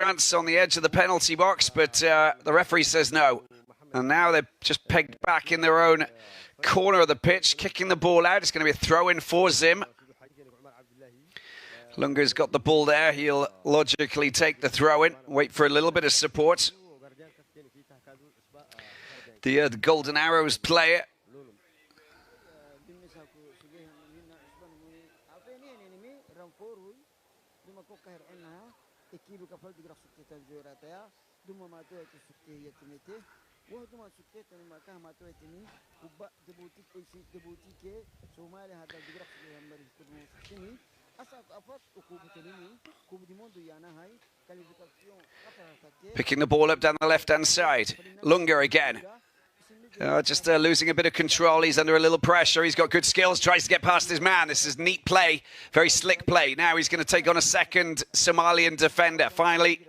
chance on the edge of the penalty box, but the referee says no. And now they're just pegged back in their own corner of the pitch, kicking the ball out. It's going to be a throw-in for Zim. Lunga's got the ball there. He'll logically take the throw-in, wait for a little bit of support. The Golden Arrows player. Picking the ball up down the left-hand side. Lunga again. Just losing a bit of control. He's under a little pressure. He's got good skills. Tries to get past his man. This is neat play. Very slick play. Now he's going to take on a second Somalian defender. Finally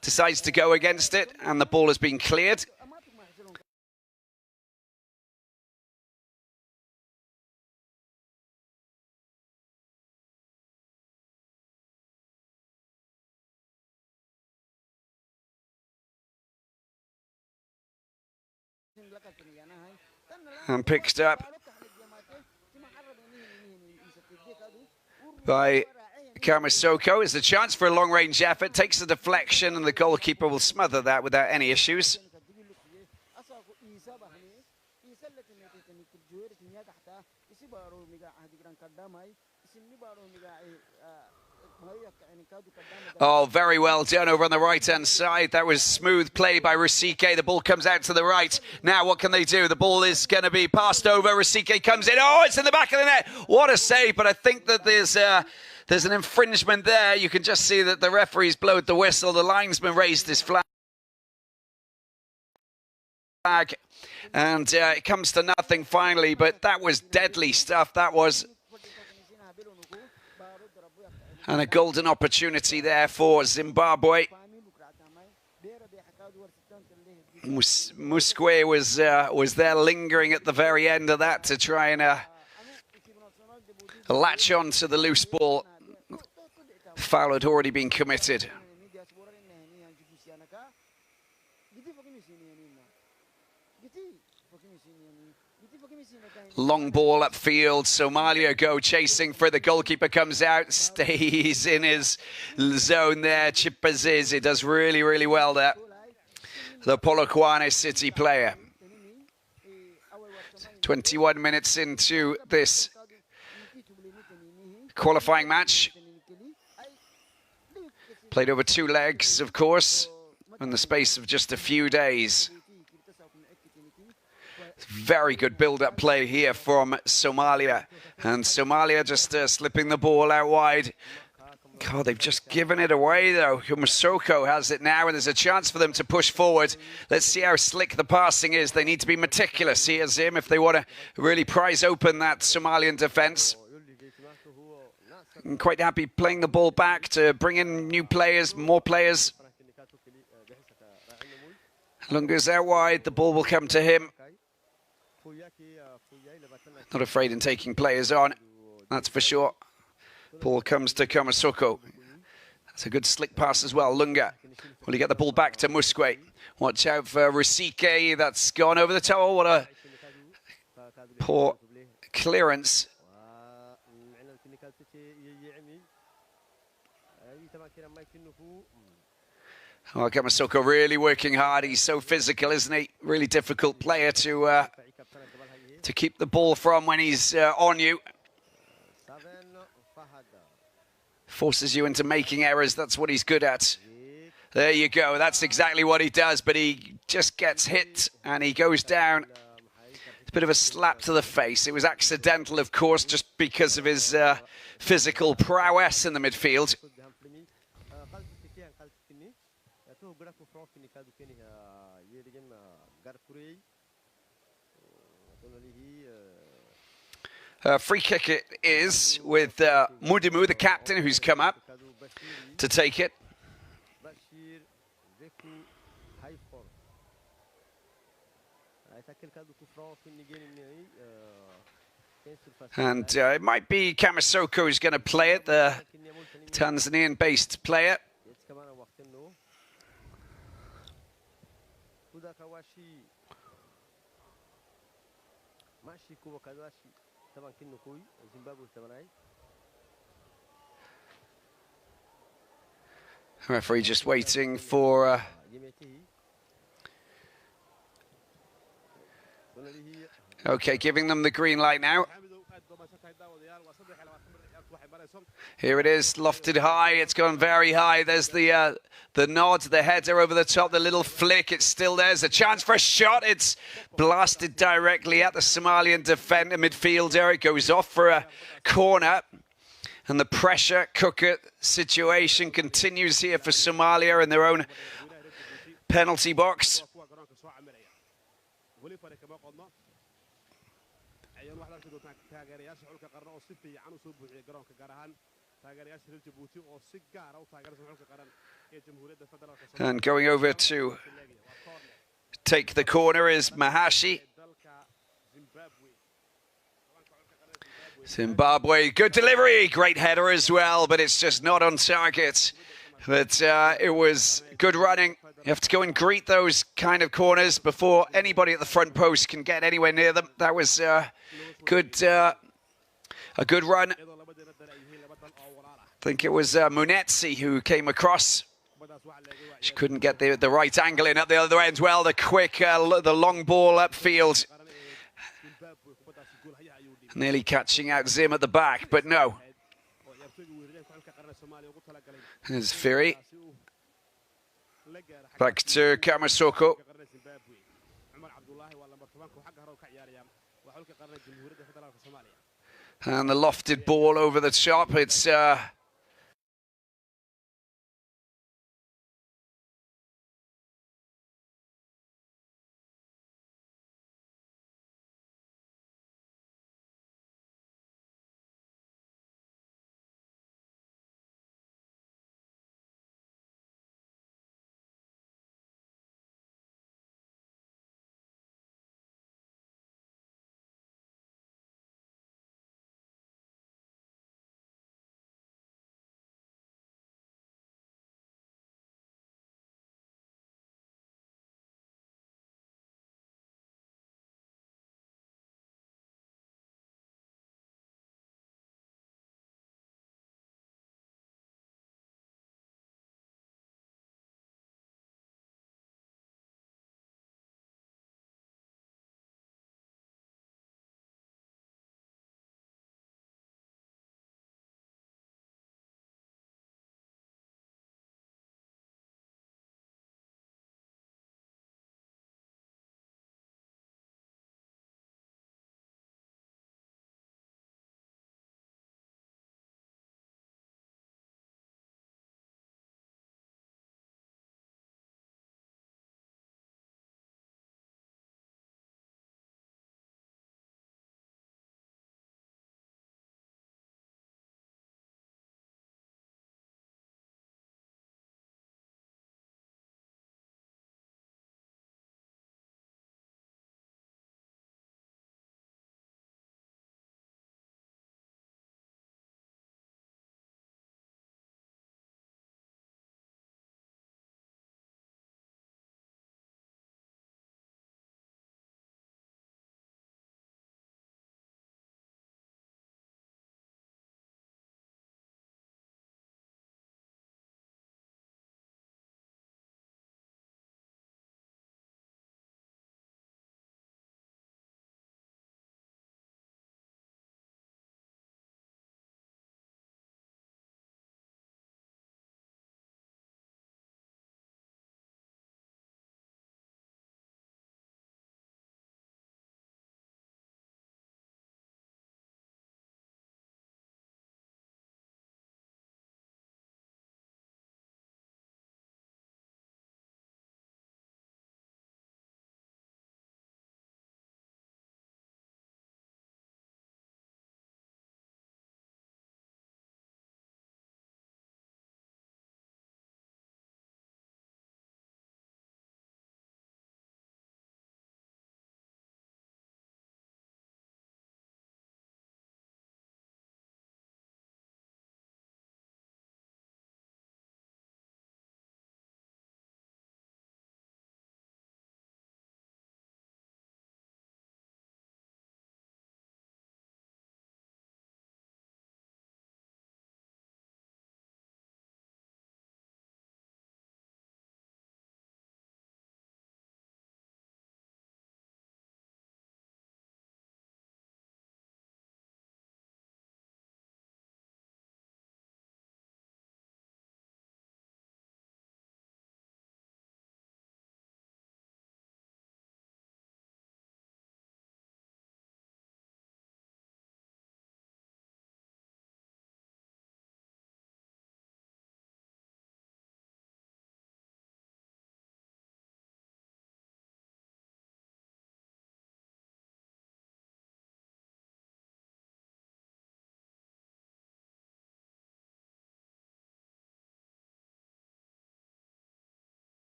decides to go against it. And the ball has been cleared. And picked up by Kamasoko. Is the chance for a long-range effort. Takes the deflection, and the goalkeeper will smother that without any issues. Oh, very well done over on the right-hand side. That was smooth play by Risike. The ball comes out to the right. Now, what can they do? The ball is going to be passed over. Risike comes in. Oh, it's in the back of the net. What a save, but I think that there's an infringement there. You can just see that the referee's blowed the whistle. The linesman raised his flag. And it comes to nothing finally, but that was deadly stuff. That was... And a golden opportunity there for Zimbabwe. Muskwe was there lingering at the very end of that to try and latch on to the loose ball. Foul had already been committed. Long ball upfield. Somalia go chasing for the goalkeeper. Comes out, stays in his zone there. Chipaziz, he does really, really well there. The Polokwane City player. 21 minutes into this qualifying match. Played over 2 legs, of course, in the space of just a few days. Very good build-up play here from Somalia. And Somalia just slipping the ball out wide. God, they've just given it away, though. Masoko has it now, and there's a chance for them to push forward. Let's see how slick the passing is. They need to be meticulous here, Zim, if they want to really prize open that Somalian defence. I'm quite happy playing the ball back to bring in new players, more players. Lunga's out wide. The ball will come to him. Not afraid in taking players on, that's for sure. Ball comes to Kamasoko. That's a good slick pass as well. Lunga. Will he get the ball back to Muskwe? Watch out for Risike. That's gone over the top. Oh, what a poor clearance. Oh, Kamasoko really working hard. He's so physical, isn't he? Really difficult player to keep the ball from when he's on you. Forces you into making errors. That's what he's good at. There you go. That's exactly what he does, but he just gets hit and he goes down. It's a bit of a slap to the face. It was accidental, of course, just because of his physical prowess in the midfield. Free kick it is with Mudimu, the captain, who's come up to take it. And it might be Kamasoko who's going to play it, the Tanzanian-based player. Referee just waiting for okay, giving them the green light now. Here it is, lofted high. It's gone very high. There's the nod, the header over the top, the little flick. It's still there. There's a chance for a shot. It's blasted directly at the Somalian defender midfielder. It goes off for a corner. And the pressure cooker situation continues here for Somalia in their own penalty box. And going over to take the corner is Mahashi. Zimbabwe, good delivery, great header as well, but it's just not on target. But it was good running. You have to go and greet those kind of corners before anybody at the front post can get anywhere near them. That was good, a good run. I think it was Munetsi who came across. She couldn't get the right angle in at the other end. Well, the quick, the long ball upfield. Nearly catching out Zim at the back, but no. There's Fury. Back to Kamasoko. And the lofted ball over the top. It's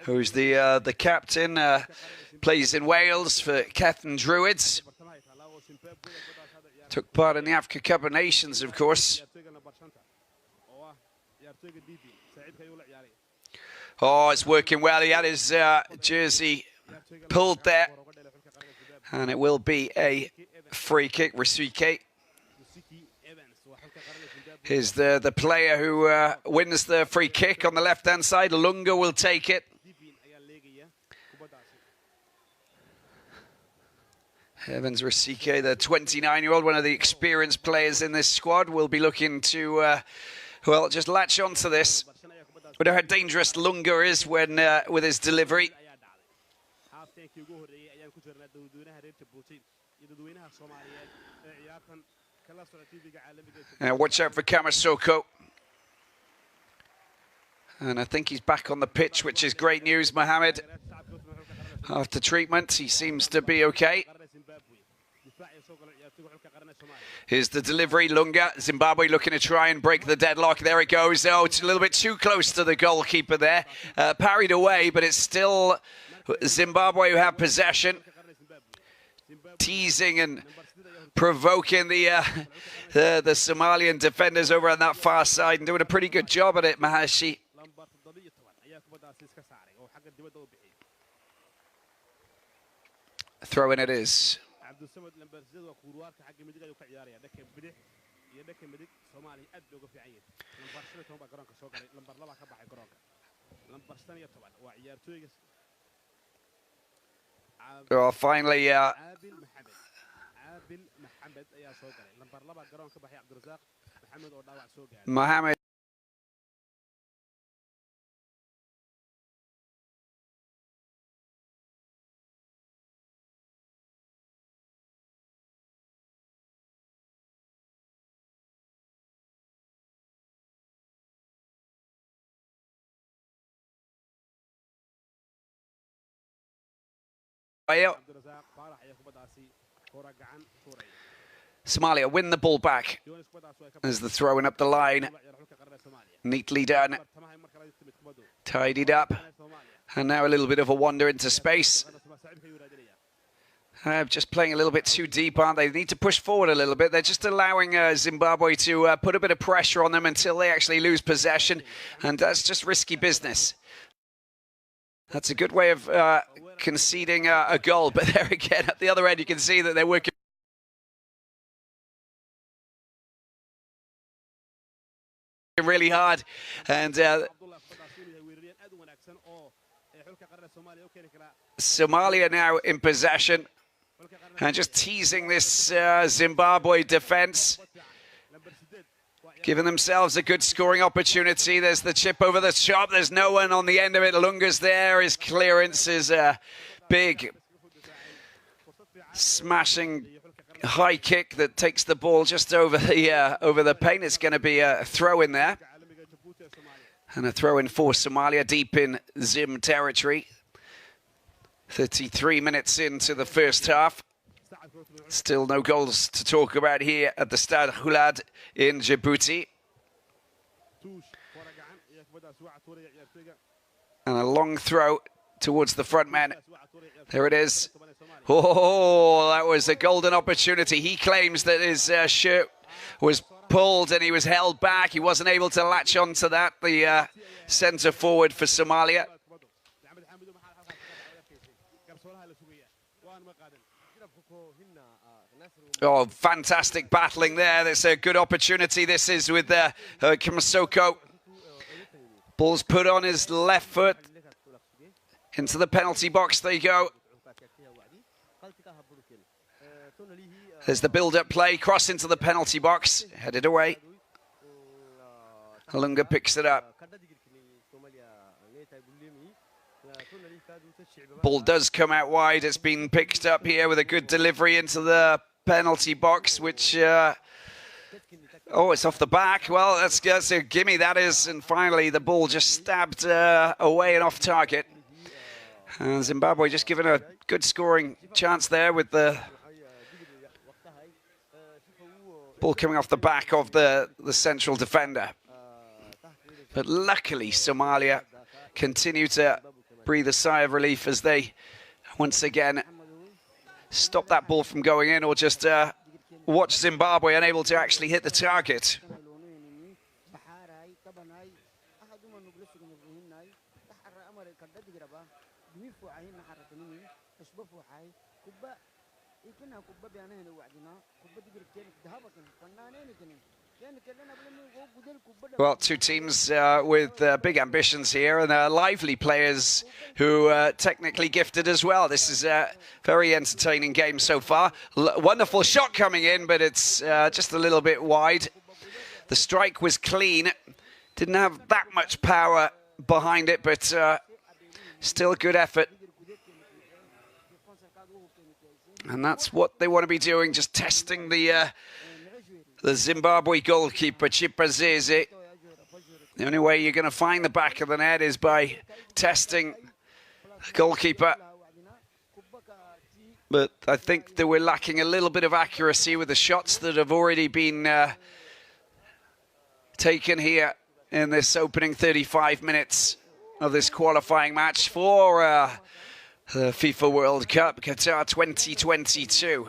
who's the captain, plays in Wales for Cefn Druids. Took part in the Africa Cup of Nations, of course. Oh, it's working well. He had his jersey pulled there. And it will be a free kick, Risike. Here's the player who wins the free kick on the left-hand side. Lunga will take it. Evans Risike, the 29-year-old, one of the experienced players in this squad, will be looking to, well, just latch onto this. We know how dangerous Lunga is when with his delivery. Watch out for Kamasoko. And I think he's back on the pitch, which is great news, Mohammed. After treatment, he seems to be okay. Here's the delivery, Lunga. Zimbabwe looking to try and break the deadlock. There it goes. Oh, it's a little bit too close to the goalkeeper there. Parried away, but it's still Zimbabwe who have possession. Teasing and provoking the Somalian defenders over on that far side and doing a pretty good job at it, Mahashi. Throwing it is. Well, finally, Mohammed. Somalia win the ball back as the throwing up the line. Neatly done. Tidied up. And now a little bit of a wander into space. Just playing a little bit too deep, aren't they? They need to push forward a little bit. They're just allowing Zimbabwe to put a bit of pressure on them until they actually lose possession. And that's just risky business. That's a good way of conceding a goal. But there again, at the other end, you can see that they're working really hard. And Somalia now in possession. And just teasing this Zimbabwe defense. Giving themselves a good scoring opportunity. There's the chip over the top. There's no one on the end of it. Lunga's there. His clearance is a big smashing high kick that takes the ball just over the paint. It's going to be a throw in there. And a throw in for Somalia deep in Zim territory. 33 minutes into the first half. Still no goals to talk about here at the Stade Hulad in Djibouti. And a long throw towards the front man. There it is. Oh, that was a golden opportunity. He claims that his shirt was pulled and he was held back. He wasn't able to latch onto that, the centre forward for Somalia. Oh, fantastic battling there. There's a good opportunity. This is with Kamasoko. Ball's put on his left foot. Into the penalty box they go. There's the build-up play. Cross into the penalty box. Headed away. Lunga picks it up. Ball does come out wide. It's been picked up here with a good delivery into the penalty box, which, oh, it's off the back. Well, that's a gimme, that is. And finally, the ball just stabbed away and off target. And Zimbabwe just given a good scoring chance there with the ball coming off the back of the central defender. But luckily, Somalia continue to breathe a sigh of relief as they once again stop that ball from going in, or just watch Zimbabwe unable to actually hit the target. Well, two teams with big ambitions here, and lively players who are technically gifted as well. This is a very entertaining game so far. Wonderful shot coming in, but it's just a little bit wide. The strike was clean. Didn't have that much power behind it, but still a good effort. And that's what they want to be doing, just testing the Zimbabwe goalkeeper, Chipazeze. The only way you're going to find the back of the net is by testing the goalkeeper. But I think that we're lacking a little bit of accuracy with the shots that have already been taken here in this opening 35 minutes of this qualifying match for the FIFA World Cup, Qatar 2022.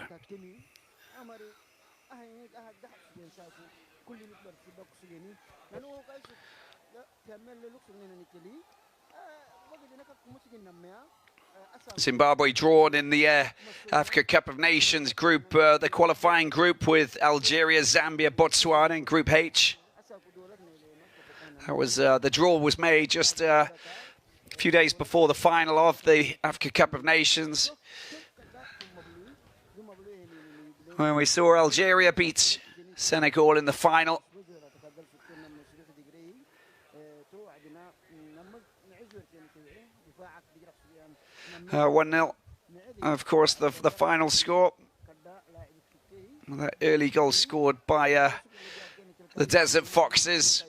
Zimbabwe drawn in the Africa Cup of Nations group, the qualifying group with Algeria, Zambia, Botswana in Group H. That was the draw was made just a few days before the final of the Africa Cup of Nations, when we saw Algeria beat Senegal in the final. 1-0. Of course, the final score. That early goal scored by the Desert Foxes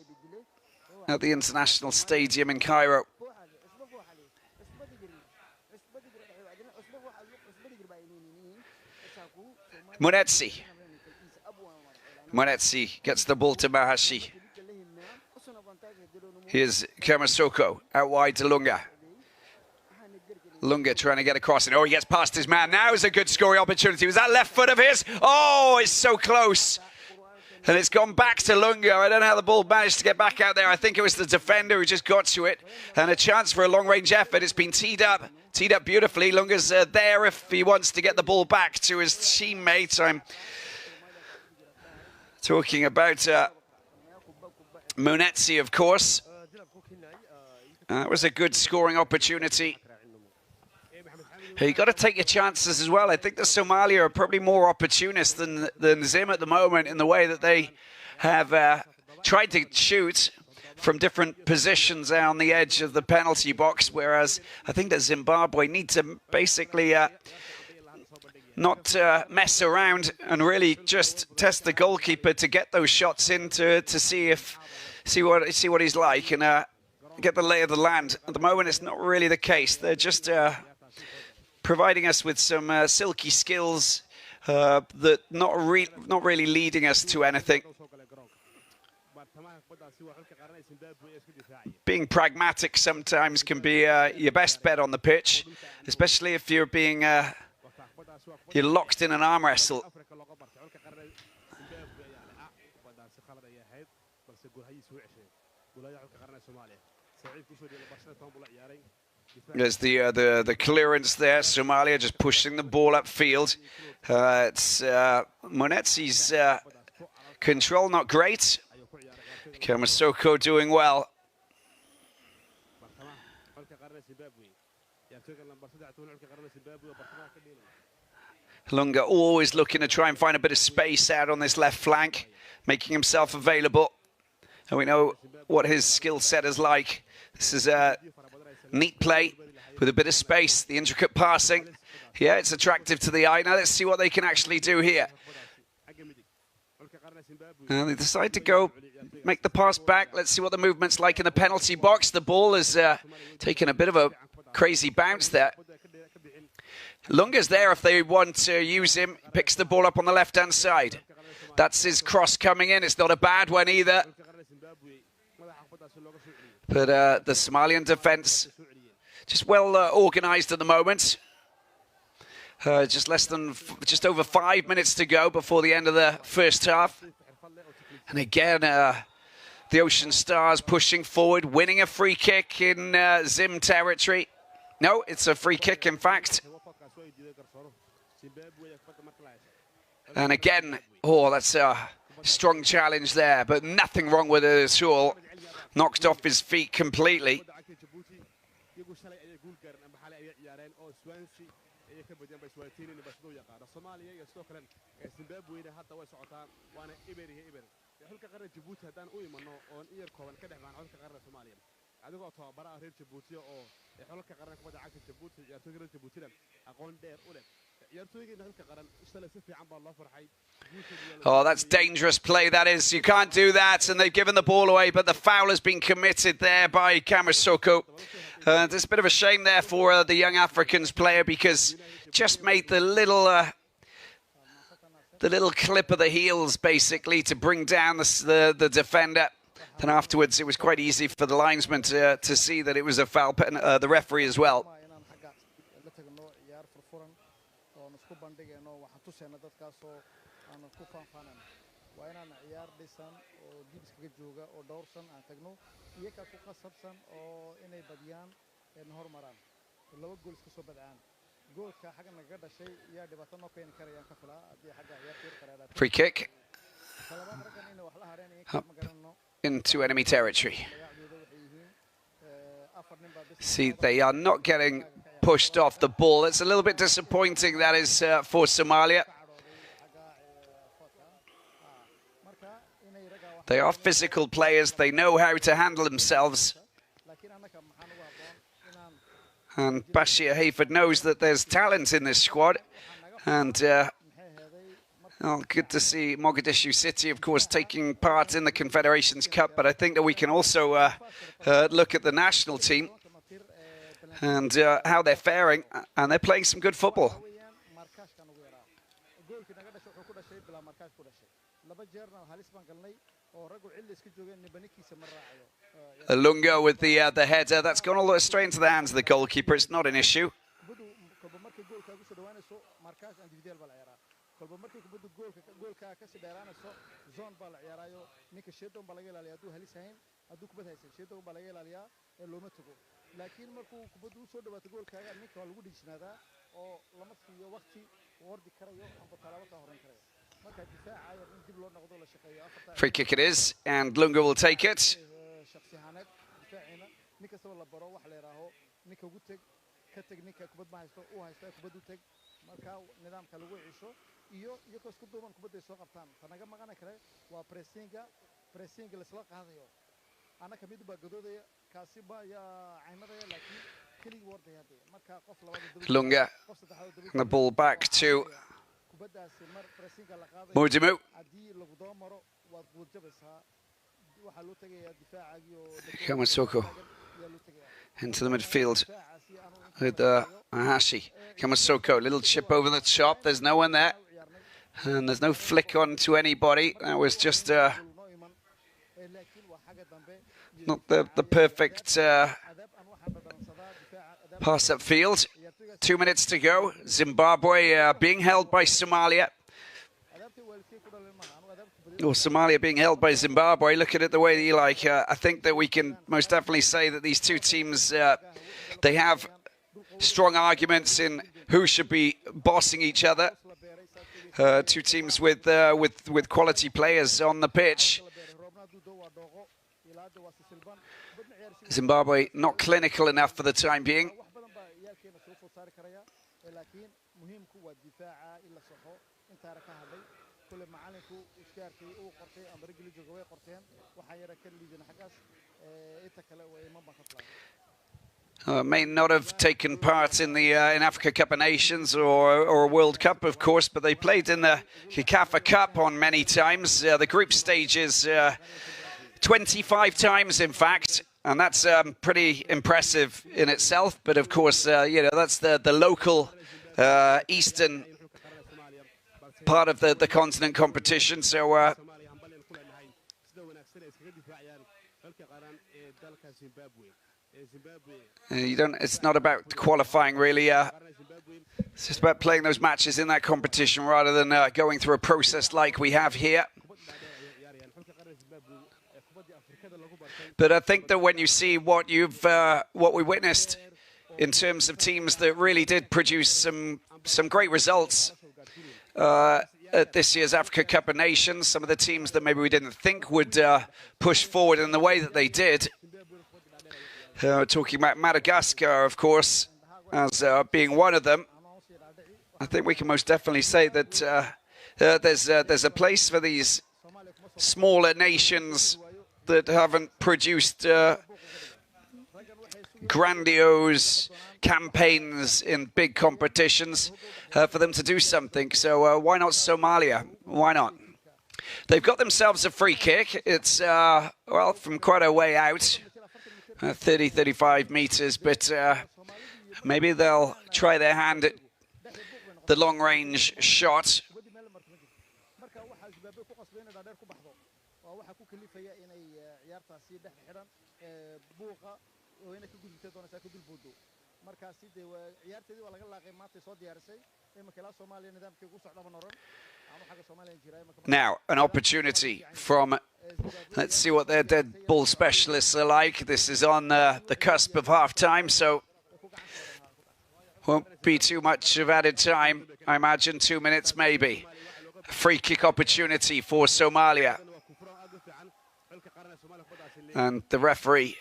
at the International Stadium in Cairo. Munetsi gets the ball to Mahashi. Here's Kamasoko out wide to Lunga. Lunga trying to get across, and oh, he gets past his man. Now is a good scoring opportunity. Was that left foot of his? Oh, it's so close. And it's gone back to Lunga. I don't know how the ball managed to get back out there. I think it was the defender who just got to it. And a chance for a long-range effort. It's been teed up beautifully. Lunga's there if he wants to get the ball back to his teammate. I'm talking about Munetsi, of course. That was a good scoring opportunity. You got to take your chances as well. I think the Somalia are probably more opportunist than Zim at the moment in the way that they have tried to shoot from different positions on the edge of the penalty box, whereas I think that Zimbabwe need to basically not mess around and really just test the goalkeeper to get those shots in to see what he's like and get the lay of the land. At the moment, it's not really the case. They're just providing us with some silky skills that not really leading us to anything. Being pragmatic sometimes can be your best bet on the pitch, especially if you're being you're locked in an arm wrestle. There's the clearance there. Somalia just pushing the ball upfield. It's Munetsi's control not great. Kamasoko doing well. Lunga always looking to try and find a bit of space out on this left flank, making himself available. And we know what his skill set is like. This is a neat play with a bit of space, the intricate passing. Yeah, it's attractive to the eye. Now let's see what they can actually do here. And they decide to go make the pass back. Let's see what the movement's like in the penalty box. The ball is taking a bit of a crazy bounce there. Lunga's there if they want to use him. Picks the ball up on the left-hand side. That's his cross coming in. It's not a bad one either. But the Somalian defence just well organised at the moment. Just over 5 minutes to go before the end of the first half. And again, the Ocean Stars pushing forward, winning a free kick in Zim territory. No, it's a free kick, in fact. And again, oh, that's a strong challenge there, but nothing wrong with it at all. Knocked off his feet completely. Oh, that's dangerous play, that is. You can't do that, and they've given the ball away, but the foul has been committed there by Kamasoko. It's a bit of a shame there for the young Africans player, because just made the little clip of the heels, basically, to bring down the defender. Then afterwards, it was quite easy for the linesman to see that it was a foul, the referee as well. Free kick up into enemy territory. See, they are not getting pushed off the ball. It's a little bit disappointing, that is, for Somalia. They are physical players. They know how to handle themselves. And Bashir Hayford knows that there's talent in this squad. And well, good to see Mogadishu City, of course, taking part in the Confederations Cup. But I think that we can also look at the national team and how they're faring. And they're playing some good football. Lunga with the header. That's gone all the way straight into the hands of the goalkeeper. It's not an issue. Free kick it is, and Lunga will take it. Lunga, and the ball back to Mudimu. Kamasoko into the midfield with Ahashi. Kamasoko, little chip over the top. There's no one there. And there's no flick on to anybody. That was just not the perfect pass upfield. 2 minutes to go. Zimbabwe being held by Somalia. Or Somalia being held by Zimbabwe. Look at it the way that you like. I think that we can most definitely say that these two teams, they have strong arguments in who should be bossing each other. Two teams with quality players on the pitch. Zimbabwe not clinical enough for the time being. May not have taken part in the in Africa Cup of Nations or World Cup, of course, but they played in the FIFA Cup on many times. The group stages 25 times, in fact, and that's pretty impressive in itself. But of course, you know, that's the local eastern part of the continent competition. So. You don't. It's not about qualifying really. It's just about playing those matches in that competition rather than going through a process like we have here. But I think that when you see what we witnessed in terms of teams that really did produce some great results at this year's Africa Cup of Nations, some of the teams that maybe we didn't think would push forward in the way that they did. Talking about Madagascar, of course, as being one of them. I think we can most definitely say that there's a place for these smaller nations that haven't produced grandiose campaigns in big competitions for them to do something. So why not Somalia? Why not? They've got themselves a free kick. It's, well, from quite a way out, 30, 35 meters, but maybe they'll try their hand at the long-range shot. Now, an opportunity from, let's see what their dead ball specialists are like. This is on the cusp of half-time, so won't be too much of added time. I imagine 2 minutes maybe. A free kick opportunity for Somalia. And the referee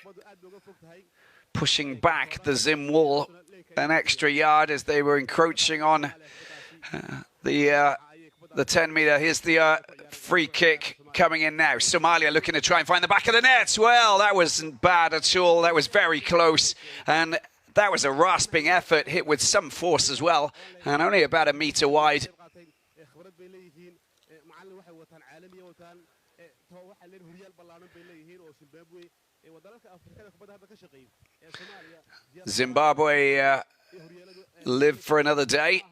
pushing back the Zim wall an extra yard as they were encroaching on the 10-meter. Here's the free kick coming in now. Somalia looking to try and find the back of the net. Well, that wasn't bad at all. That was very close. And that was a rasping effort, hit with some force as well, and only about a meter wide. Zimbabwe live for another day.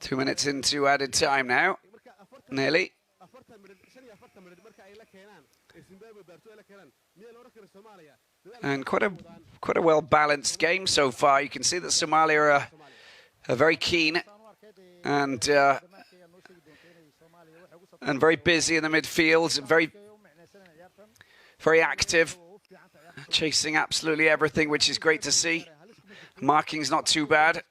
2 minutes into added time now, nearly. And quite a well-balanced game so far. You can see that Somalia are very keen and very busy in the midfield, very active, chasing absolutely everything, which is great to see. Marking's not too bad.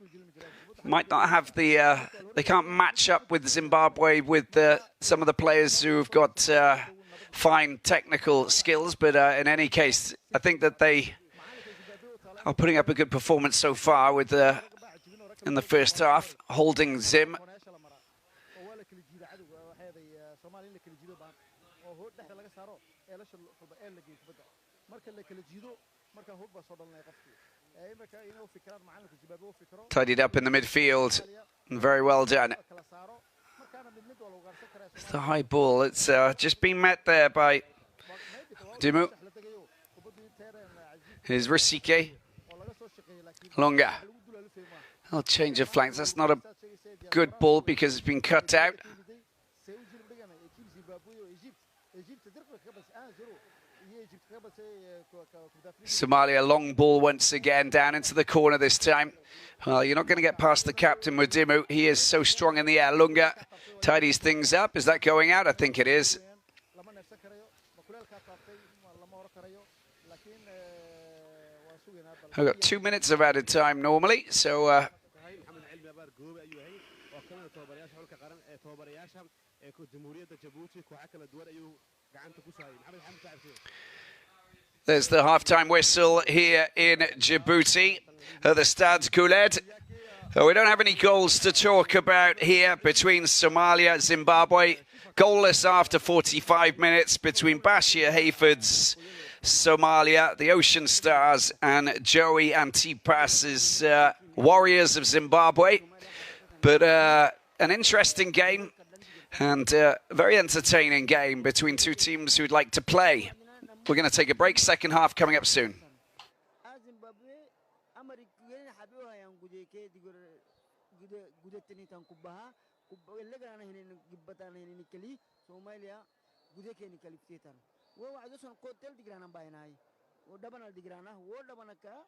Might not have the they can't match up with Zimbabwe with some of the players who've got fine technical skills, but in any case, I think that they are putting up a good performance so far with in the first half, holding Zim. Tidied up in the midfield, very well done. It's the high ball. It's just been met there by Dimu. Here's Risike. Longa. I'll change of flanks. That's not a good ball because it's been cut out. Somalia, long ball once again, down into the corner this time. Well, you're not going to get past the captain with Dimu. He is so strong in the air. Lunga tidies things up. Is that going out? I think it is. I've got 2 minutes of added time normally, so... There's the half-time whistle here in Djibouti at the Stade Guled. We don't have any goals to talk about here between Somalia and Zimbabwe. Goalless after 45 minutes between Bashir Hayford's Somalia, the Ocean Stars, and Joey Antipas's Warriors of Zimbabwe. But an interesting game and a very entertaining game between two teams who'd like to play. We're going to take a break. Second half coming up soon. ووعد سن قتل دجرانا بايناي ودبنا دجرانا ودبنا كا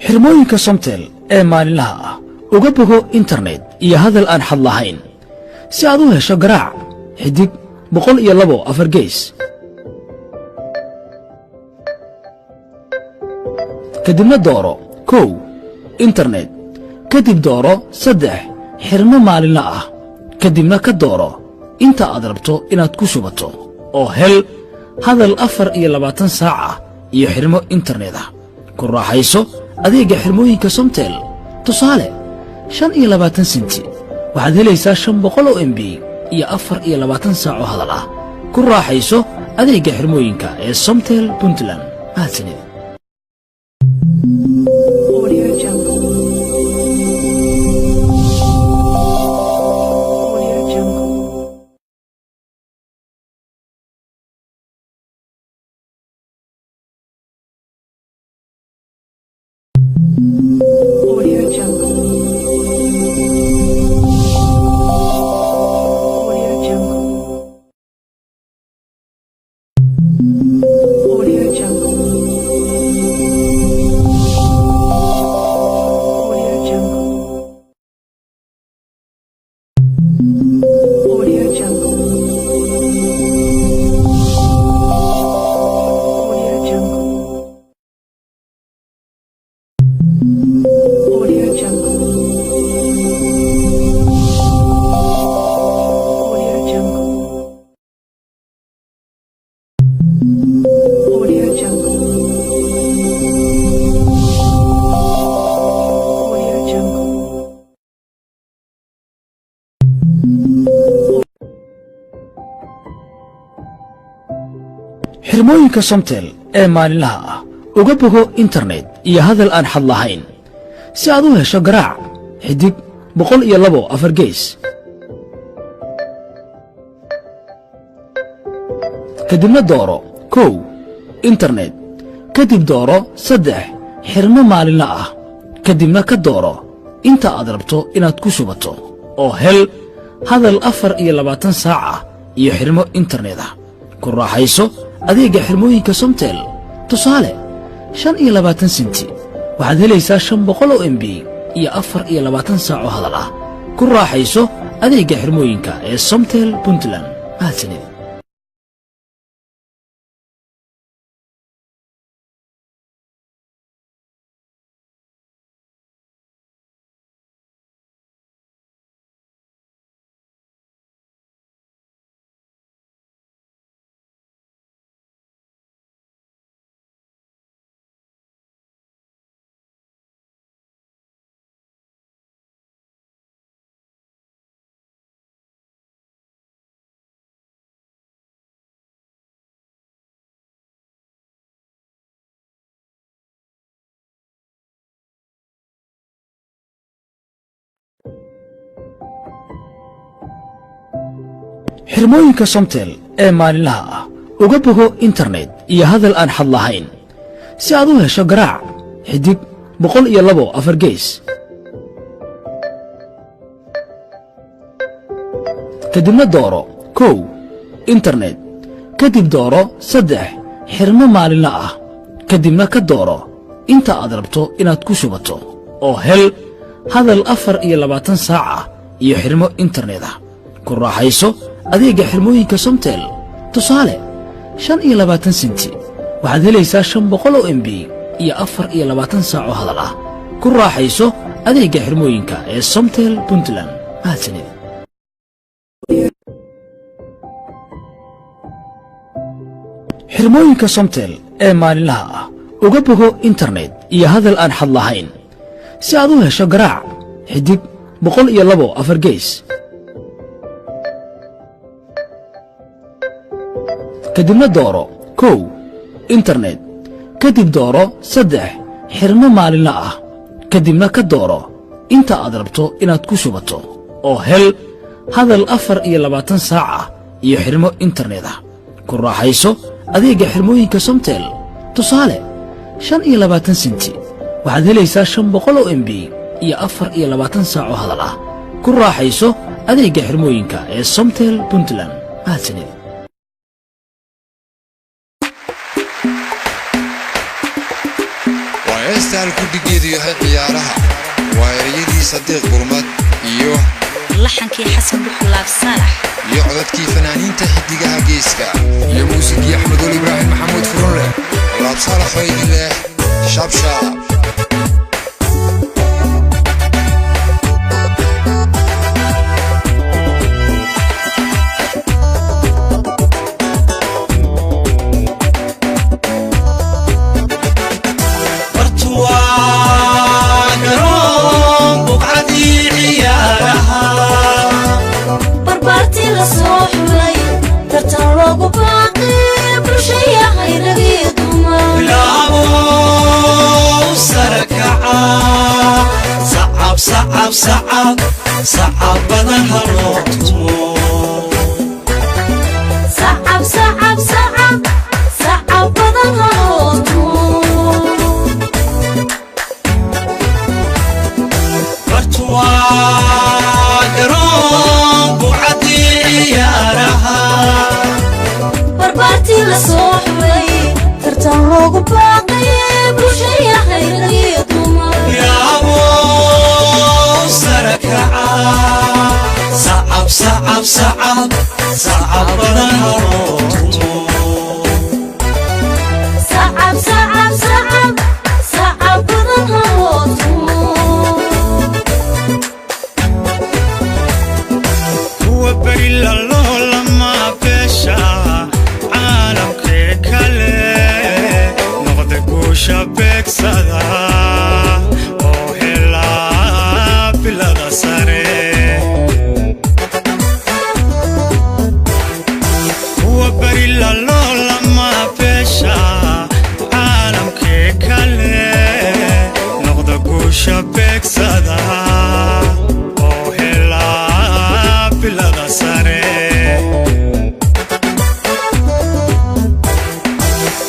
xirmooyinka somtel ee maalinlaha ah uga bogo internet iyo hadal aan xad lahayn si aad u hesho garaac xidig 102 afar gees kadibna dooro 1 internet kadib dooro 3 xirmo maalinla ah kadibna ka dooro inta aad rabto inaad ku shubato oo hel hadal 24 saac ah iyo xirmo internet ah ku raaxayso adeega xirmooyinka somtel tusaale 25 senti waxaad helaysaa 500 MB iyo 24 saac oo hadal ah ku raaxayso adeega xirmooyinka ee somtel puntland mahadsanid xirmooyinka somtel ee maalinlaha ah uga bogo internet iyo hadal aan xad lahayn si aad u hesho garaac xidig 102 afar gees kadibna dooro 1 internet kadib dooro 3 xirmo maalinla ah kadibna ka dooro inta aad rabto inaad ku shubato oo hel hadal 24 saac ah iyo xirmo internet ah ku raaxayso adeega xirmooyinka somtel tusaale 25 senti waxaad helaysaa 500 MB iyo 24 saac oo hadal ah ku raaxayso adeega xirmooyinka ee somtel puntland mahadsanid xirmooyinka somtel ee maalinlaha ah uga bogo internet iyo hadal aan xad lahayn si aad u hesho garaac xidig 102 afar gees kadibna dooro 1 internet kadib dooro 3 xirmo maalinla ah kadibna ka dooro inta aad rabto inaad ku shubato oo hel hadal 24 saac ah iyo xirmo internet ah ku raaxayso adeega xirmooyinka somtel tusaale 25 senti waxaad helaysaa 500 MB iyo 24 saac oo hadal ah ku raaxayso adeega xirmooyinka ee somtel puntland mahadsanid xirmooyinka somtel ee maalinlaha ah uga bogo internet iyo hadal aan xad lahayn si aad u hesho garaac xidig 102 afar gees kadibna dooro 1 internet kadib dooro 3 xirmo maalinla ah kadibna ka dooro inta aad rabto inaad ku shubato oo hel hadal 24 saac ah iyo xirmo internet ah ku raaxayso adeega xirmooyinka somtel tusaale 25 senti waxaad helaysaa 500 MB iyo 24 saac oo hadal ah ku raaxayso adeega xirmooyinka ee somtel puntland mahadsanid ويستاهل كل جديد يحب عيارها ويريدي صديق برمات إيوه لحنكي حسن بخلاف صالح يعرض كيف فنانين تحديقها جيسكا يا موسيقى أحمد والإبراهيم محمود فرولة والله بصالح خير الله شاب شاب صعب صعب بدن هالوقتمو صعب صعب صعب صعب بدن هالوقتمو برتوا قرون بوعدي عيارها بربارتي لصوحبي ترتان لوغو باقي بروشيا خير ليدوما يا أبو صعب صعب صعب صعب بدن هالوقتمو صعب صعب صعب صعب بدن هالوقتمو هو بريل الله لما بيشا عالم كيكالي نغض قوشا بيك صدا وهلا بلاد ساري شبك صدا وهلا بلاد ساري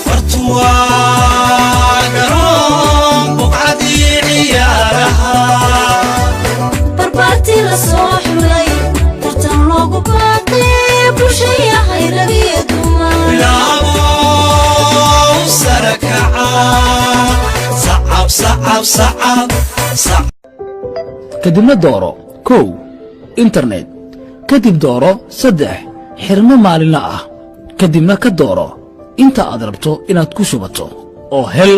برتوا قرون بقعدي عيارها بربارتي لصوحبي ترتان لوغو باقي بروشيا خير ليدوما بلابو سركعا صعب صعب صعب صعب kadibna dooro 1 internet kadib dooro 3 xirmo maalinla ah kadibna ka dooro inta aad rabto inaad ku shubato oo hel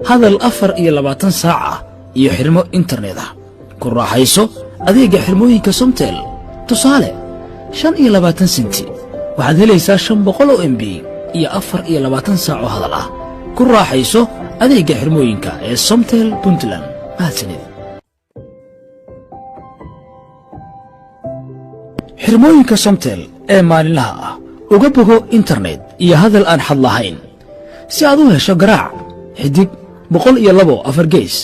hadal 24 saac ah iyo xirmo internet ah ku raaxayso adeega xirmooyinka somtel tusaale 25 senti waxaad helaysaa 500 MB iyo 24 saac oo hadal ah ku raaxayso adeega xirmooyinka ee somtel puntland mahadsanid xirmooyinka somtel ee maalinlaha ah uga bogo internet iyo hadal aan xad lahayn si aad u hesho garaac xidig 102 afar gees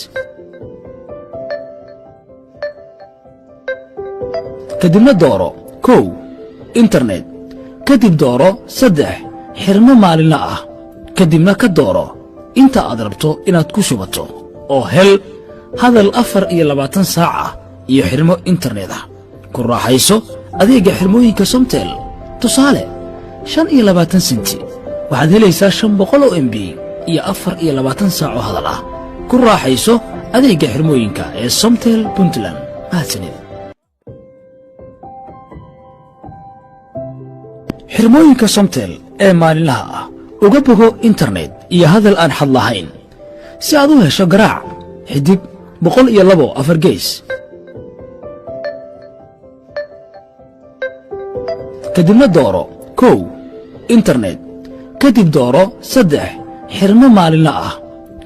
kadibna dooro 1 internet kadib dooro 3 xirmo maalinla ah kadibna ka dooro inta aad rabto inaad ku shubato oo hel hadal 24 saac ah iyo xirmo internet ah ku raaxayso adeega xirmooyinka somtel tusaale 25 senti waxaad helaysaa 500 MB iyo 24 saac oo hadal ah ku raaxayso adeega xirmooyinka ee somtel puntland mahadsanid xirmooyinka somtel ee maalinlaha ah uga bogo internet iyo hadal aan xad lahayn si aad u hesho garaac xidig 102 afar gees kadibna dooro 1 internet kadib dooro 3 xirmo maalinle ah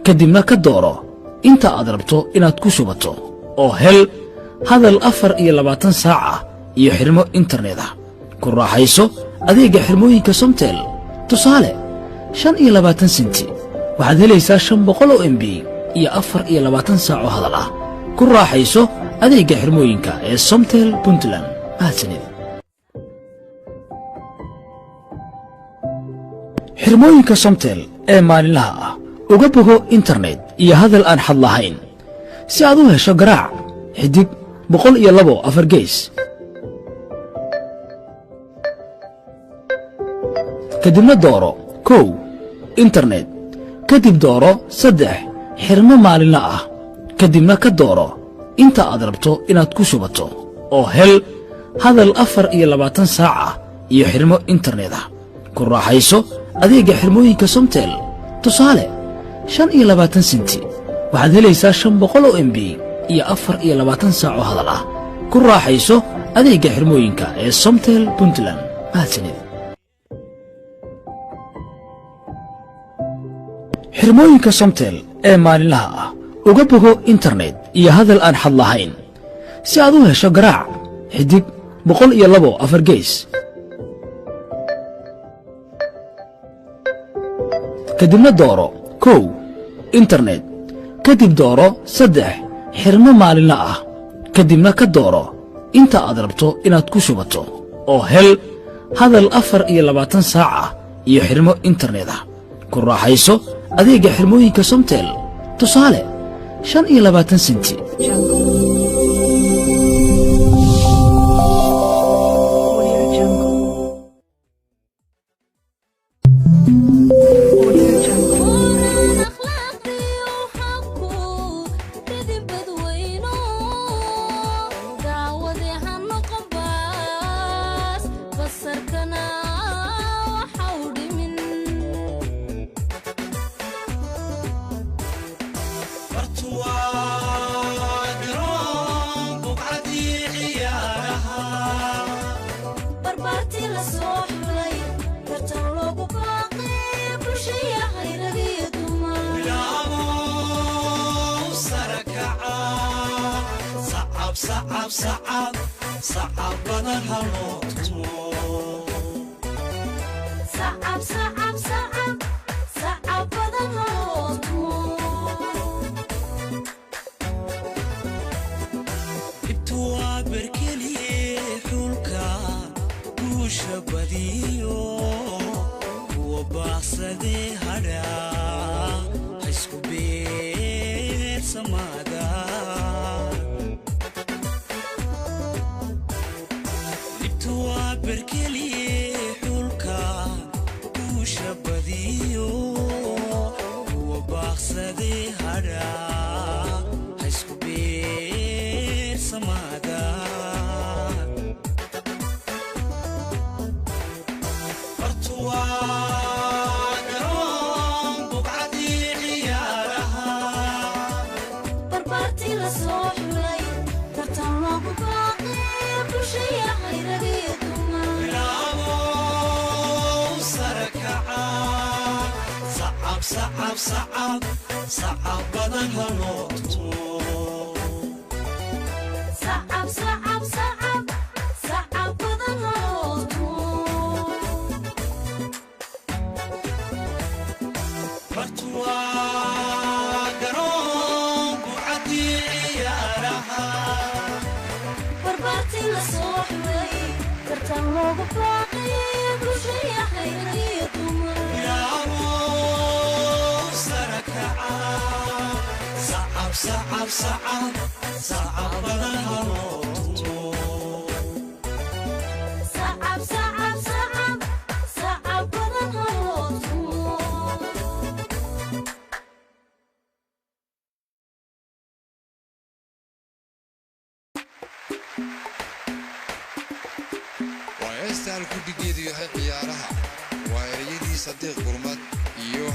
kadibna ka dooro inta aad rabto inaad ku shubato oo hel hadal 24 saac ah iyo xirmo internet ah ku raaxayso adeega xirmooyinka Somtel tusaale 25 senti waxaad helaysaa 500 MB iyo 24 saac oo hadal ah ku raaxayso adeega xirmooyinka ee Somtel Puntland mahadsanid xirmooyinka Somtel ee maalinlaha ah uga bogo internet iyo hadal aan xad lahayn si aad u hesho garaac xidig 102 afar gees kadibna dooro 1 internet kadib dooro 3 xirmo maalinle ah kadibna ka dooro inta aad rabto inaad ku shubato oo hel hadal 24 saac ah iyo xirmo internet ah ku raaxayso adeega xirmooyinka Somtel tusaale 25 senti waxaad helaysaa 500 MB iyo 24 saac oo hadal ah ku raaxayso adeega xirmooyinka ee Somtel Puntland mahadsanid xirmooyinka Somtel ee maalinlaha ah uga bogo internet iyo hadal aan xad lahayn si aad u hesho garaac xidig 102 afar gees kadibna dooro 1 internet kadib dooro 3 xirmo maalinle ah kadibna ka dooro inta aad rabto inaad ku shubato oo hel hadal 24 saac ah iyo xirmo internet ah ku raaxayso adeega xirmooyinka Somtel tusaale 25 senti ويستاهل كل جديد يحيى عيارها ويريدي صديق قرمات إيوه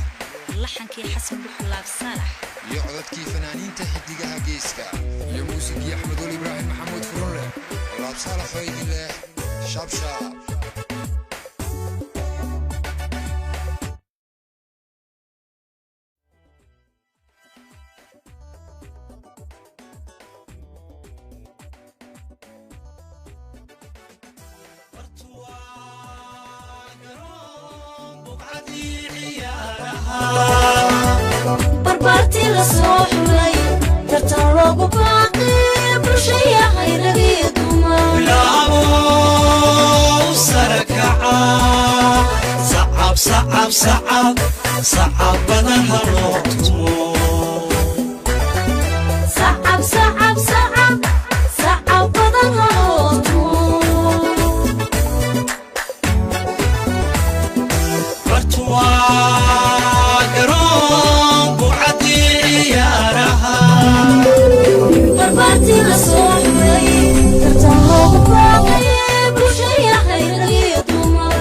لحنكي حسن بحلاب صالح يعرض كيف فنانين تحديقها جيسكا يا موسيقى أحمد إبراهيم محمود فرنله والله بصالح خير الله شاب شاب barbaartii la soo xulay tartan loogu baaqay bulshaya hayragiyo dumar bilaabo sarakaca sacab sacab sacab sacab badan ha loo tumo sacab sacab sacab sacab badan ha loo tumo bartuwa garoon buucadi ciyaaraha barbaartii la soo xulay tartan loogu baaqay bulshaya hayragiyo dumar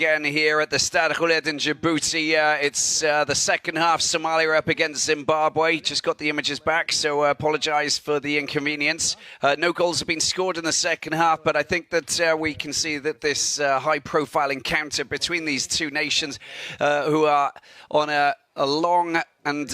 Again here at the Stade in Djibouti. It's the second half. Somalia up against Zimbabwe. Just got the images back, so apologise for the inconvenience. No goals have been scored in the second half, but I think that we can see that this high-profile encounter between these two nations who are on a long and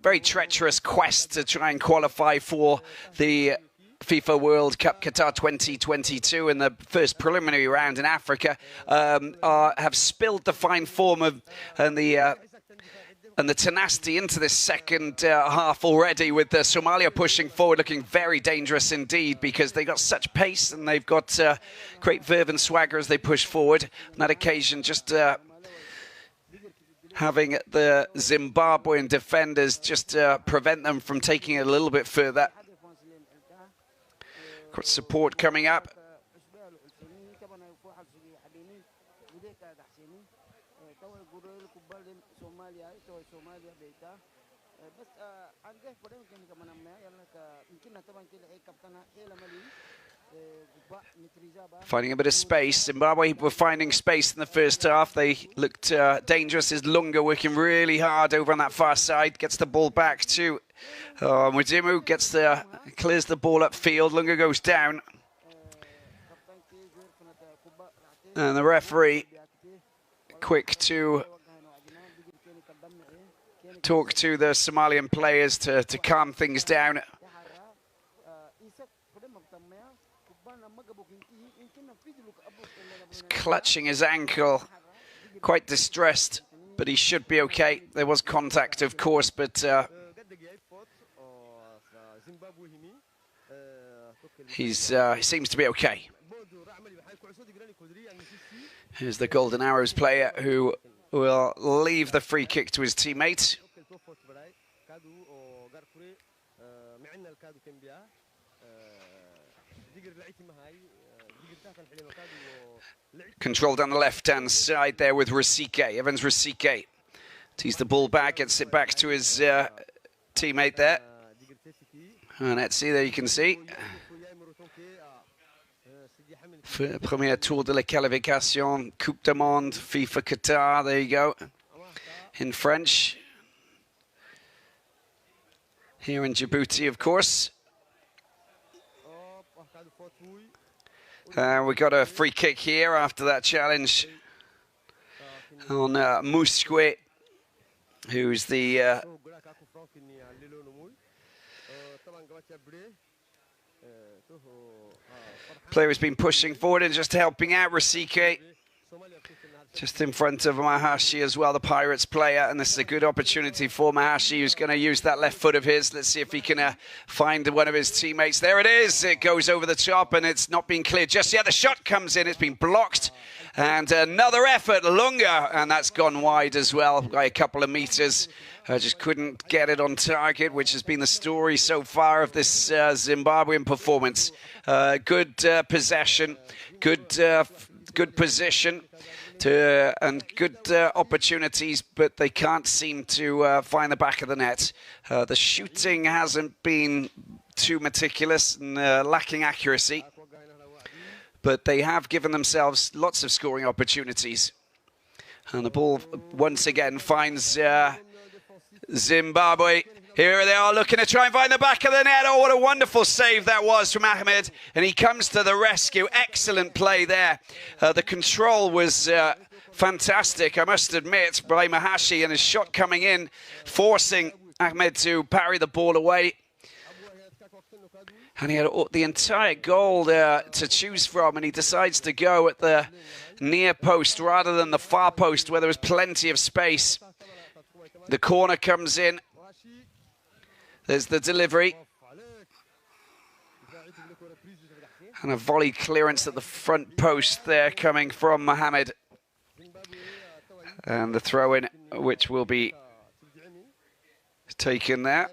very treacherous quest to try and qualify for the FIFA World Cup Qatar 2022 in the first preliminary round in Africa have spilled the fine form of and the tenacity into this second half already, with Somalia pushing forward, looking very dangerous indeed because they got such pace and they've got great verve and swagger as they push forward. On that occasion, just having the Zimbabwean defenders just prevent them from taking it a little bit further. Got support coming up. Finding a bit of space. Zimbabwe were finding space in the first half. They looked dangerous. Is Lunga working really hard over on that far side. Gets the ball back to Mudimu, clears the ball upfield. Lunga goes down. And the referee, quick to talk to the Somalian players to calm things down. He's clutching his ankle, quite distressed, but he should be okay. There was contact, of course, but he seems to be okay. Here's the Golden Arrows player who will leave the free kick to his teammate. Controlled on the left-hand side there with Rasike, Evans Rasike. Tees the ball back, gets it back to his teammate there. And let's see, there you can see. Premier Tour de la Qualification, Coupe du Monde, FIFA Qatar, there you go. In French. Here in Djibouti, of course. We got a free kick here after that challenge on Muskwe, who's the player who's been pushing forward and just helping out Rasike. Just in front of Mahashi as well, the Pirates player. And this is a good opportunity for Mahashi, who's going to use that left foot of his. Let's see if he can find one of his teammates. There it is. It goes over the top, and it's not been cleared just yet. The shot comes in. It's been blocked. And another effort, Lunga. And that's gone wide as well by a couple of meters. Just couldn't get it on target, which has been the story so far of this Zimbabwean performance. Good possession, good position. And good opportunities, but they can't seem to find the back of the net. The shooting hasn't been too meticulous and lacking accuracy, but they have given themselves lots of scoring opportunities. And the ball once again finds Zimbabwe. Here they are looking to try and find the back of the net. Oh, what a wonderful save that was from Ahmed. And he comes to the rescue. Excellent play there. The control was fantastic, I must admit, by Mahashi, and his shot coming in, forcing Ahmed to parry the ball away. And he had the entire goal to choose from, and he decides to go at the near post rather than the far post where there was plenty of space. The corner comes in. There's the delivery. And a volley clearance at the front post there coming from Mohammed. And the throw-in, which will be taken there.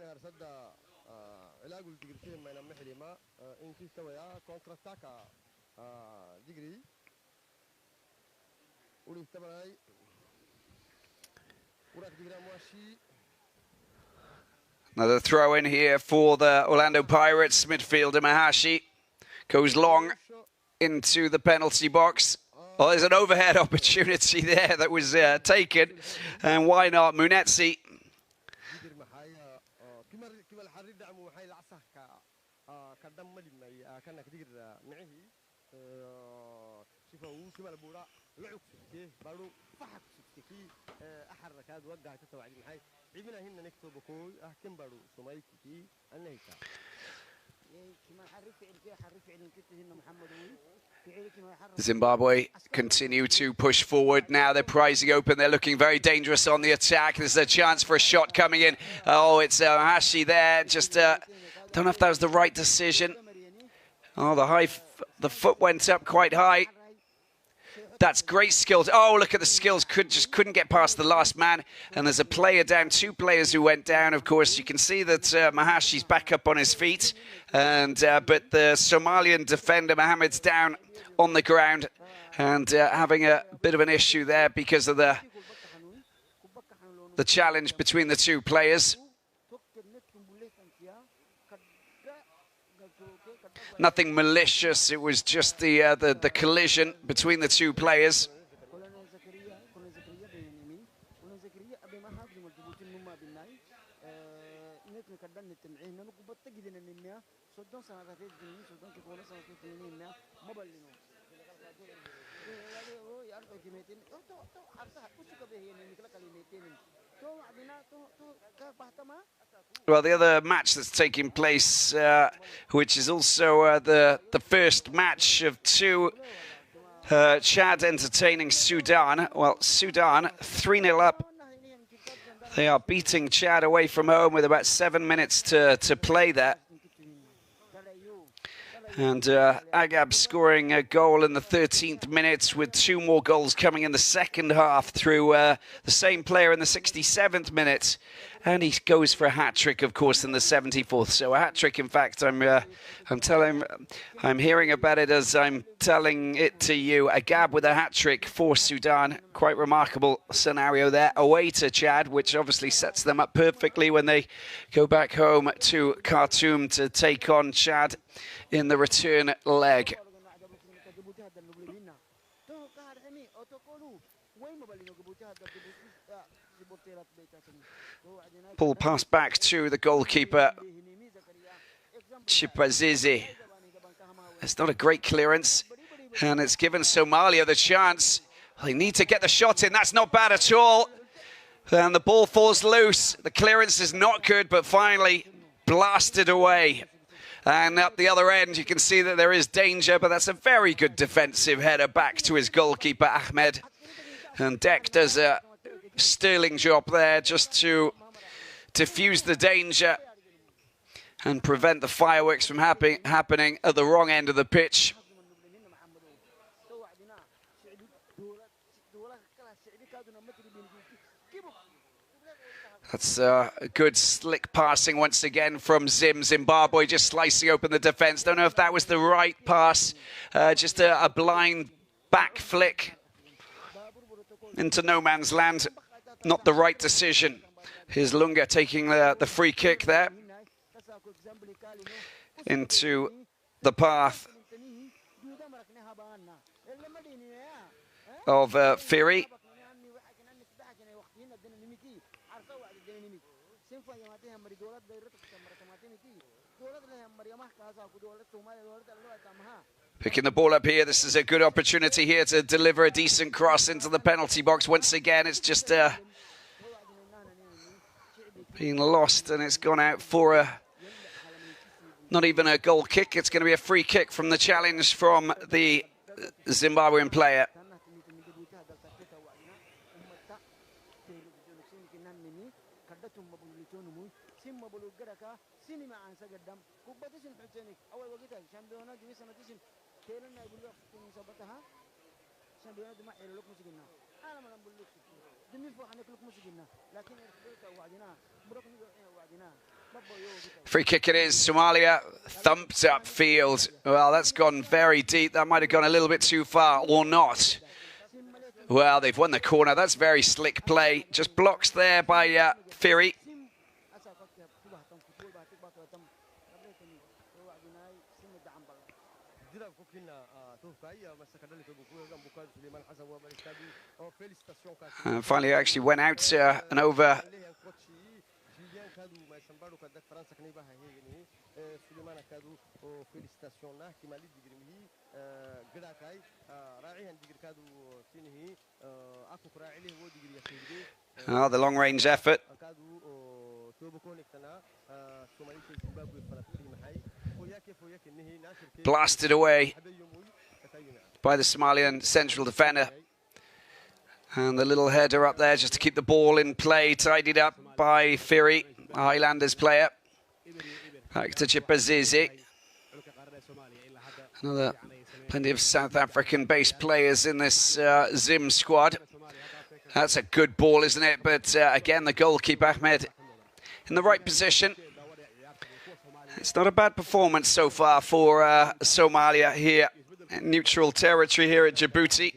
Another throw in here for the Orlando Pirates. Midfielder Mahashi goes long into the penalty box. Oh, there's an overhead opportunity there that was taken. And why not Munetsi? Zimbabwe continue to push forward. Now they're prising open. They're looking very dangerous on the attack. There's a chance for a shot coming in. Oh, it's Hashi there. Just don't know if that was the right decision. Oh, the foot went up quite high. That's great skills. Oh, look at the skills. Just couldn't get past the last man. And there's a player down, 2 players who went down. Of course, you can see that Mahashi's back up on his feet. And but the Somalian defender, Mohammed's down on the ground and having a bit of an issue there because of the challenge between the 2 players. Nothing malicious, it was just the collision between the 2 players. Well, the other match that's taking place, which is also the first match of 2, Chad entertaining Sudan. Well, Sudan 3-0 up. They are beating Chad away from home with about 7 minutes to play there. And Agab scoring a goal in the 13th minute with 2 more goals coming in the second half through the same player in the 67th minute. And he goes for a hat-trick, of course, in the 74th. So a hat-trick, in fact, I'm hearing about it as I'm telling it to you. Agab with a hat-trick for Sudan. Quite remarkable scenario there. Away to Chad, which obviously sets them up perfectly when they go back home to Khartoum to take on Chad in the return leg. Ball pass back to the goalkeeper, Chipazizi. It's not a great clearance, and it's given Somalia the chance. They need to get the shot in. That's not bad at all. And the ball falls loose. The clearance is not good, but finally blasted away. And up the other end, you can see that there is danger, but that's a very good defensive header back to his goalkeeper, Ahmed. And Dek does a sterling job there just to diffuse the danger and prevent the fireworks from happening at the wrong end of the pitch. That's a good slick passing once again from Zimbabwe, just slicing open the defence. Don't know if that was the right pass, just a blind back flick into no man's land. Not the right decision. Here's Lunga taking the free kick there into the path of Firi. Picking the ball up here. This is a good opportunity here to deliver a decent cross into the penalty box. Once again, it's just being lost, and it's gone out for Not even a goal kick. It's going to be a free kick from the challenge from the Zimbabwean player. Free kick it is. Somalia thumped upfield. Well, that's gone very deep. That might have gone a little bit too far or not. Well, they've won the corner. That's very slick play. Just blocks there by Fury. And finally, actually went out and over. Oh, the long-range effort. Blasted away by the Somalian central defender. And the little header up there just to keep the ball in play, tidied up by Fury, Highlanders player. Back to Chipazizi. Another plenty of South African-based players in this Zim squad. That's a good ball, isn't it? But again, the goalkeeper, Ahmed, in the right position. It's not a bad performance so far for Somalia here. Neutral territory here at Djibouti.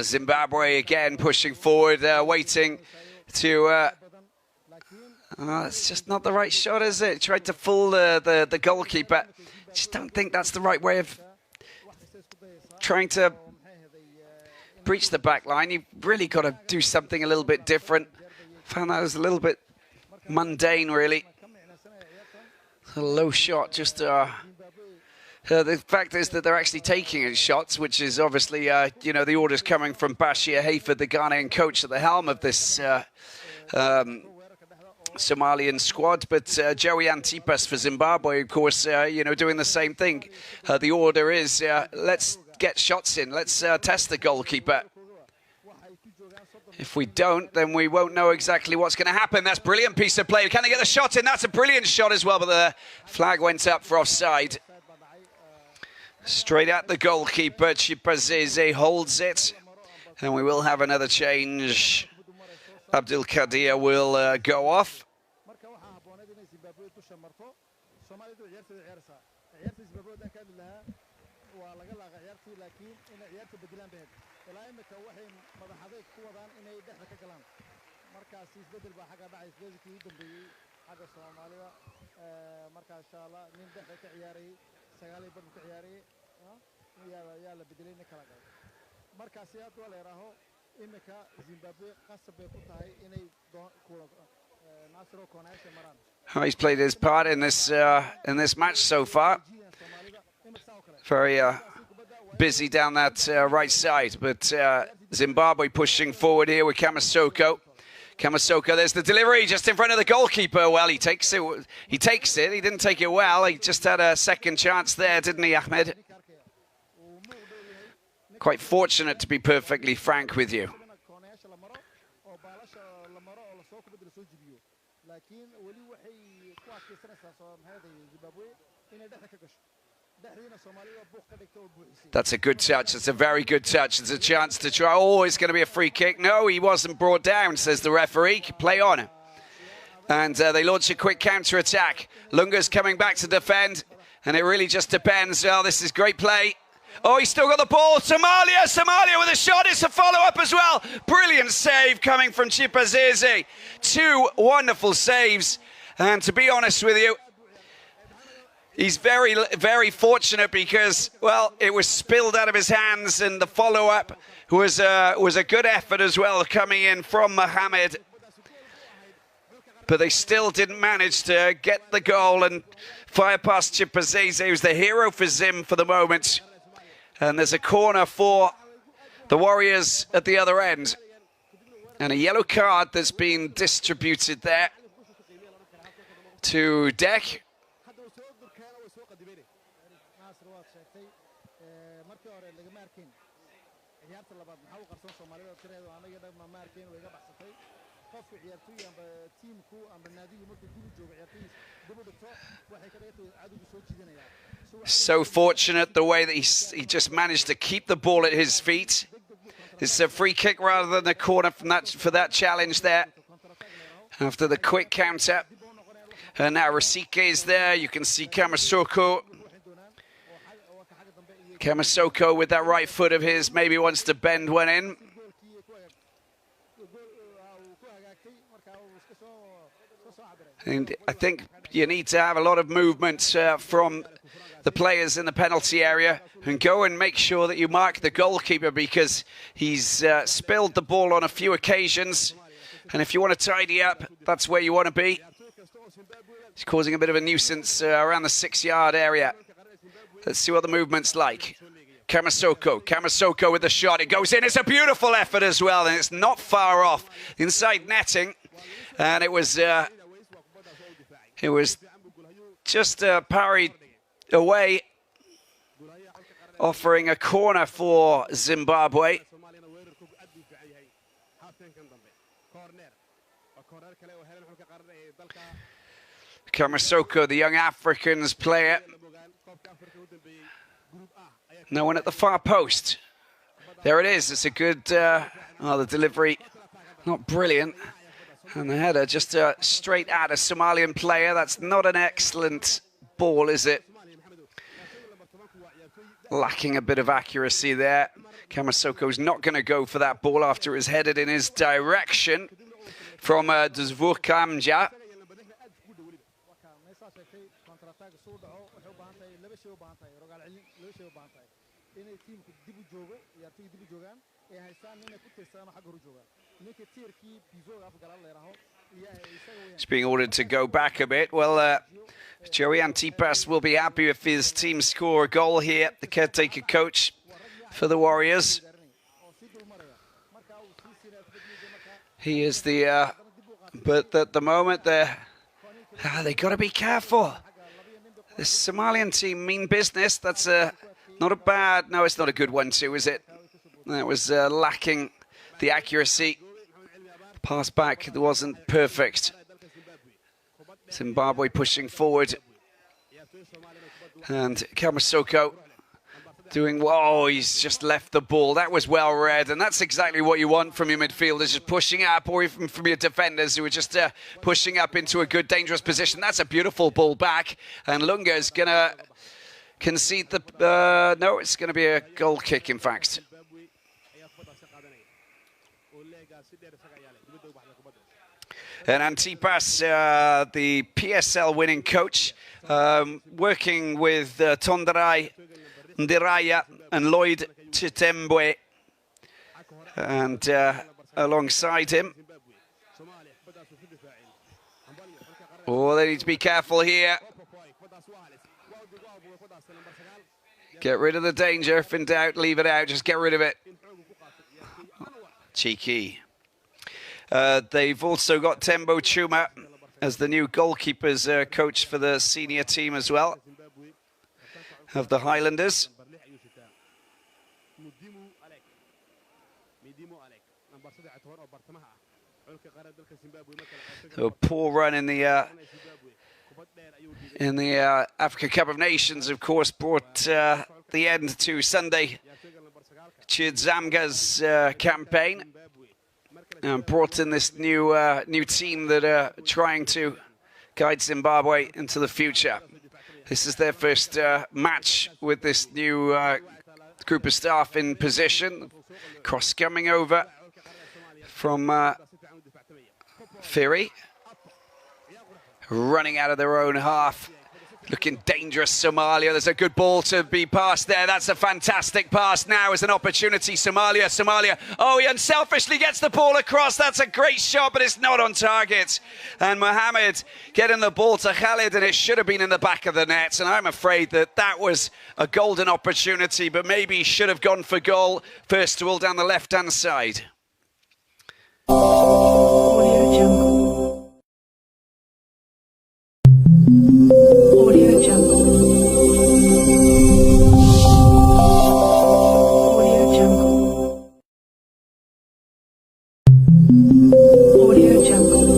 Zimbabwe again pushing forward, waiting to... it's just not the right shot, is it? Tried to fool the goalkeeper. Just don't think that's the right way of trying to breach the back line. You've really got to do something a little bit different. Found that was a little bit mundane, really. A low shot, just... the fact is that they're actually taking shots, which is obviously, you know, the orders coming from Bashir Hayford, the Ghanaian coach at the helm of this Somalian squad. But Joey Antipas for Zimbabwe, of course, you know, doing the same thing. The order is, let's get shots in. Let's test the goalkeeper. If we don't, then we won't know exactly what's going to happen. That's a brilliant piece of play. Can they get the shot in? That's a brilliant shot as well, but the flag went up for offside. Straight at the goalkeeper, Chipazizi holds it. And we will have another change. Abdul Qadir will go off. He's played his part in this match so far. Very busy down that right side, but Zimbabwe pushing forward here with Kamasoko. Kamasoko, there's the delivery just in front of the goalkeeper. Well, he takes it. He takes it. He didn't take it well. He just had a second chance there, didn't he, Ahmed? Quite fortunate, to be perfectly frank with you. That's a good touch. It's a very good touch. It's a chance to try. Oh, it's going to be a free kick. No, he wasn't brought down, says the referee. Play on. And they launch a quick counter-attack. Lunga's coming back to defend, and it really just depends. Oh, this is great play. Oh, he's still got the ball. Somalia with a shot. It's a follow-up as well. Brilliant save coming from Chipazizi. Two wonderful saves. And to be honest with you, He's very, very fortunate because, well, it was spilled out of his hands, and the follow-up was a good effort as well coming in from Mohammed. But they still didn't manage to get the goal and fire past Chipazese, who's the hero for Zim for the moment. And there's a corner for the Warriors at the other end. And a yellow card that's been distributed there to Deck. So fortunate the way that he just managed to keep the ball at his feet. It's a free kick rather than a corner for that challenge there. After the quick counter. And now Rasike is there. You can see Kamasoko. Kamasoko with that right foot of his maybe wants to bend one in. And I think you need to have a lot of movement from the players in the penalty area and go and make sure that you mark the goalkeeper, because he's spilled the ball on a few occasions. And if you want to tidy up, that's where you want to be. He's causing a bit of a nuisance around the 6-yard area. Let's see what the movement's like. Kamasoko with the shot. It goes in. It's a beautiful effort as well, and it's not far off inside netting. And it was just parried away, offering a corner for Zimbabwe. Kamasoko, the young Africans player. No one at the far post. There it is. It's a good, the delivery, not brilliant. And the header just straight at a Somalian player. That's not an excellent ball, is it? Lacking a bit of accuracy there. Kamasoko's not going to go for that ball after it was headed in his direction from Dzvukamja. He's being ordered to go back a bit. Well, Joey Antipas will be happy if his team score a goal here, the caretaker coach for the Warriors. He is the, but at the moment they got to be careful. The Somalian team mean business. That's not a bad, no, it's not a good one too, is it? That was lacking the accuracy. Pass back, it wasn't perfect. Zimbabwe pushing forward. And Kamasoko doing, whoa, he's just left the ball. That was well read, and that's exactly what you want from your midfielders, just pushing up, or even from your defenders who are just pushing up into a good, dangerous position. That's a beautiful ball back, and Lunga is going to concede the... no, it's going to be a goal kick, in fact. And Antipas, the PSL winning coach, working with Tondarai Ndiraya and Lloyd Chitembwe, and alongside him. Oh, they need to be careful here. Get rid of the danger. If in doubt, leave it out. Just get rid of it. Cheeky. They've also got Tembo Chuma as the new goalkeepers coach for the senior team as well of the Highlanders. So a poor run in the Africa Cup of Nations, of course, brought the end to Sunday Chidzamga's campaign. And brought in this new team that are trying to guide Zimbabwe into the future. This is their first match with this new group of staff in position. Cross coming over from Ferry. Running out of their own half. Looking dangerous, Somalia. There's a good ball to be passed there. That's a fantastic pass. Now is an opportunity, Somalia. Oh, he unselfishly gets the ball across. That's a great shot, but it's not on target. And Mohammed getting the ball to Khalid, and it should have been in the back of the net. And I'm afraid that was a golden opportunity, but maybe he should have gone for goal. First of all, down the left-hand side. Audio Jungle. Audio Jungle. Audio Jungle. Audio Jungle.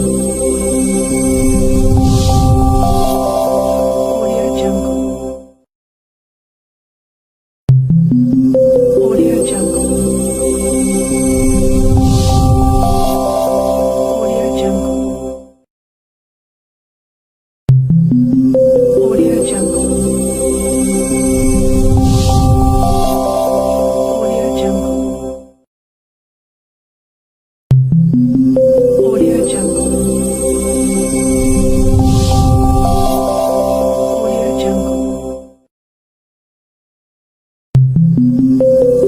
Audio Jungle. Audio Jungle. Audio Jungle. Audio Jungle. Audio Jungle. Audio Jungle. Audio Jungle.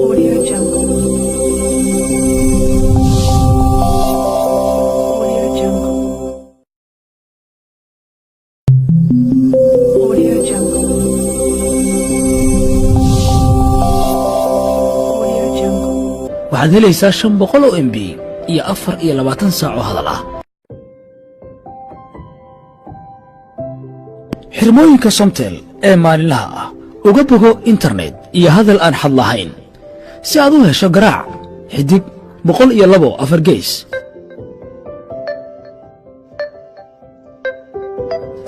Audio Jungle. Audio Jungle. Audio Jungle. Audio Jungle. waxaad helaysaa 500 oo MB iyo 24 saac oo hadal ah. xirmooyinka Somtel ee maalinlaha ah uga bogo internet iyo hadal aan xad lahayn si aad u hesho garaac xidig 102 afar gees.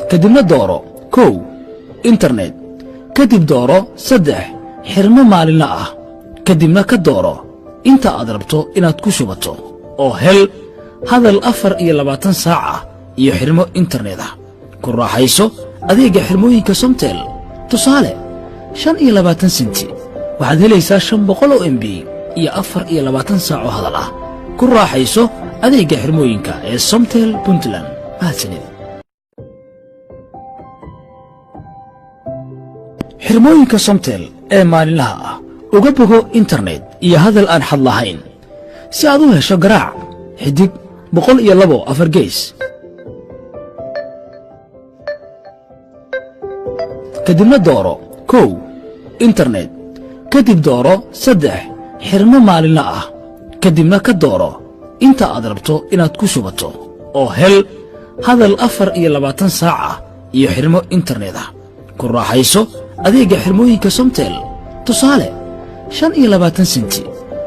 kadibna dooro 1 internet kadib dooro 3 xirmo maalinle ah kadibna ka dooro inta aad rabto inaad ku shubato oo hel hadal 24 saac ah iyo xirmo internet ah. ku raaxayso adeega xirmooyinka Somtel. tusaale 25 senti waxaad helaysaa 500 oo MB iyo 24 saac oo hadal ah. ku raaxayso adeega xirmooyinka ee Somtel Puntland. mahadsanid. xirmooyinka Somtel ee maalinlaha ah uga bogo internet iyo hadal aan xad lahayn si aad u hesho garaac xidig 102 afar gees. kadibna dooro 1 internet kadib dooro 3 xirmo maalinle ah kadibna ka dooro inta aad rabto inaad ku shubato oo hel hadal 24 saac ah iyo xirmo internet ah. ku raaxayso adeega xirmooyinka Somtel. tusaale 25 senti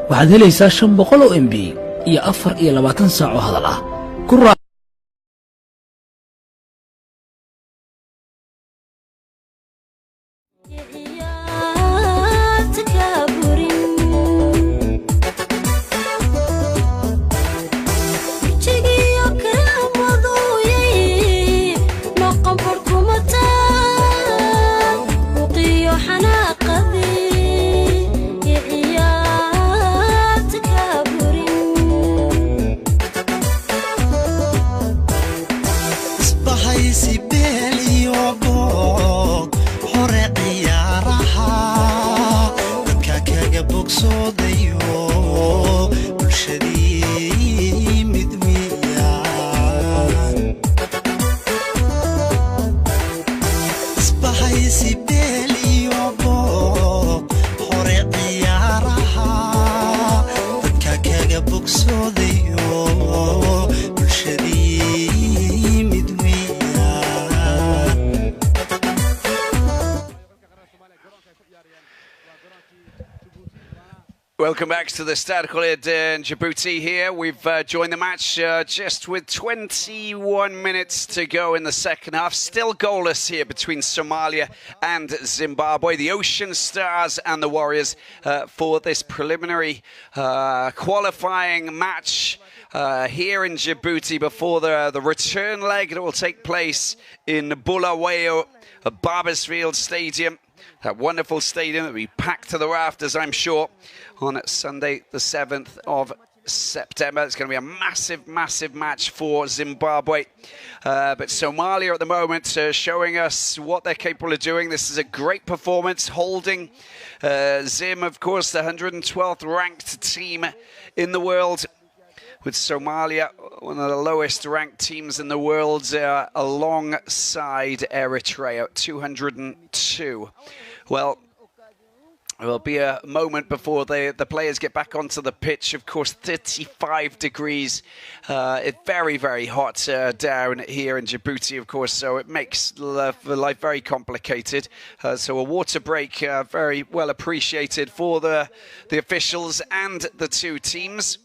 waxaad helaysaa 500 oo MB iyo 24 saac oo hadal ah. ku Welcome back to the Stade in Djibouti here. We've joined the match just with 21 minutes to go in the second half. Still goalless here between Somalia and Zimbabwe. The Ocean Stars and the Warriors for this preliminary qualifying match here in Djibouti before the return leg that will take place in Bulawayo, Barbersfield Stadium. That wonderful stadium that will be packed to the rafters, I'm sure, on Sunday, the 7th of September. It's going to be a massive, massive match for Zimbabwe. But Somalia at the moment showing us what they're capable of doing. This is a great performance, holding Zim, of course, the 112th ranked team in the world, with Somalia, one of the lowest ranked teams in the world, alongside Eritrea, 202. Well, there'll be a moment before the players get back onto the pitch. Of course, 35 degrees. It's very, very hot down here in Djibouti, of course, so it makes life very complicated. So a water break, very well appreciated for the officials and the two teams.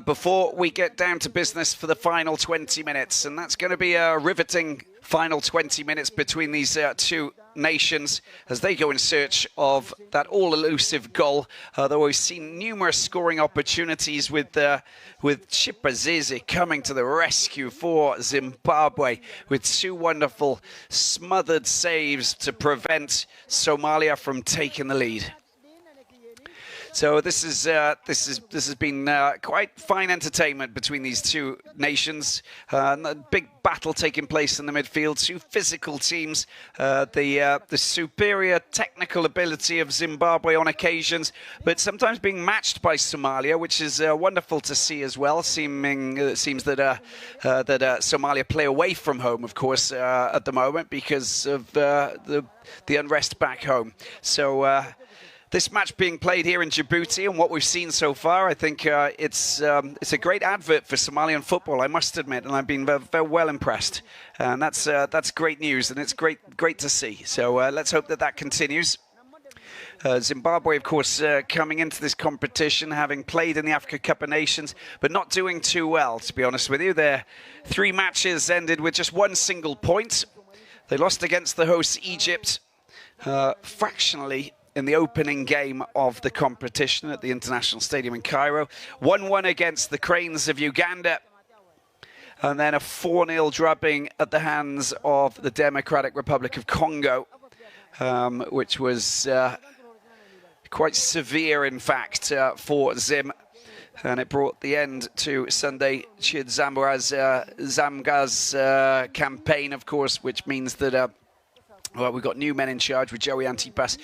Before we get down to business for the final 20 minutes, and that's going to be a riveting final 20 minutes between these two nations as they go in search of that all-elusive goal. Though we've seen numerous scoring opportunities with Chipazeze coming to the rescue for Zimbabwe with two wonderful smothered saves to prevent Somalia from taking the lead. So this has been quite fine entertainment between these two nations. A big battle taking place in the midfield. Two physical teams. The superior technical ability of Zimbabwe on occasions, but sometimes being matched by Somalia, which is wonderful to see as well. It seems that Somalia play away from home, of course, at the moment because of the unrest back home. So. This match being played here in Djibouti, and what we've seen so far, I think it's a great advert for Somalian football, I must admit, and I've been very well impressed. And that's great news, and it's great to see. So let's hope that continues. Zimbabwe, of course, coming into this competition, having played in the Africa Cup of Nations, but not doing too well, to be honest with you. Their 3 matches ended with just 1 single point. They lost against the hosts Egypt, fractionally, in the opening game of the competition at the International Stadium in Cairo. 1-1 against the Cranes of Uganda. And then a 4-0 drubbing at the hands of the Democratic Republic of Congo, which was quite severe, in fact, for Zim. And it brought the end to Sunday Chidzamba's Zamga's campaign, of course, which means that well, we've got new men in charge with Joey Antipas.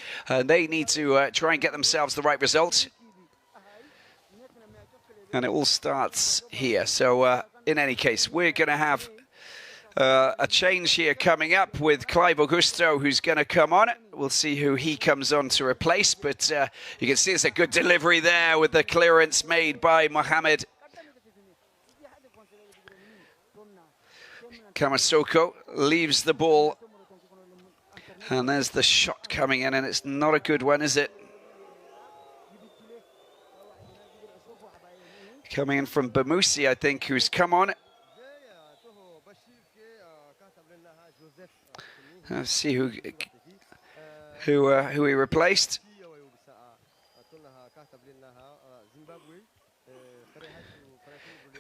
They need to try and get themselves the right result. And it all starts here. So, in any case, we're going to have a change here coming up with Clive Augusto, who's going to come on. We'll see who he comes on to replace. But you can see it's a good delivery there with the clearance made by Mohamed. Kamasoko leaves the ball. And there's the shot coming in, and it's not a good one, is it? Coming in from Bamusi, I think, who's come on. Let's see who he replaced.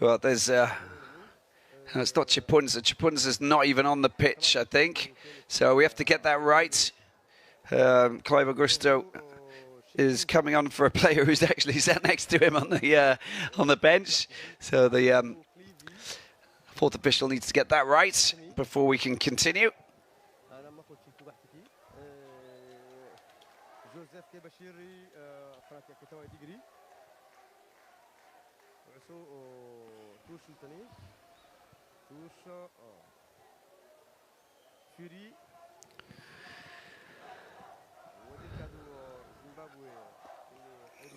Well, there's it's not Chipunza. Chipunza's not even on the pitch, I think. So we have to get that right. Clive Augusto is coming on for a player who's actually sat next to him on the bench. So the fourth official needs to get that right before we can continue.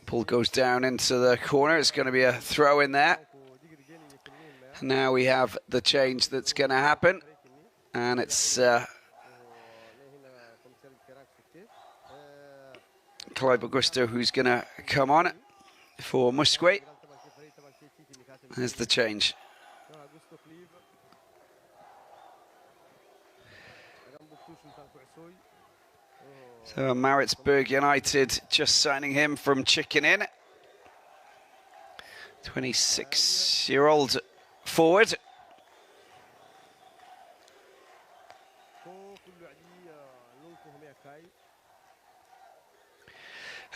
Ball goes down into the corner. It's going to be a throw in there. Now we have the change that's going to happen. And it's Clive Augusto who's going to come on for Musque. There's the change. So Maritzburg United just signing him from Chicken Inn. 26-year-old forward.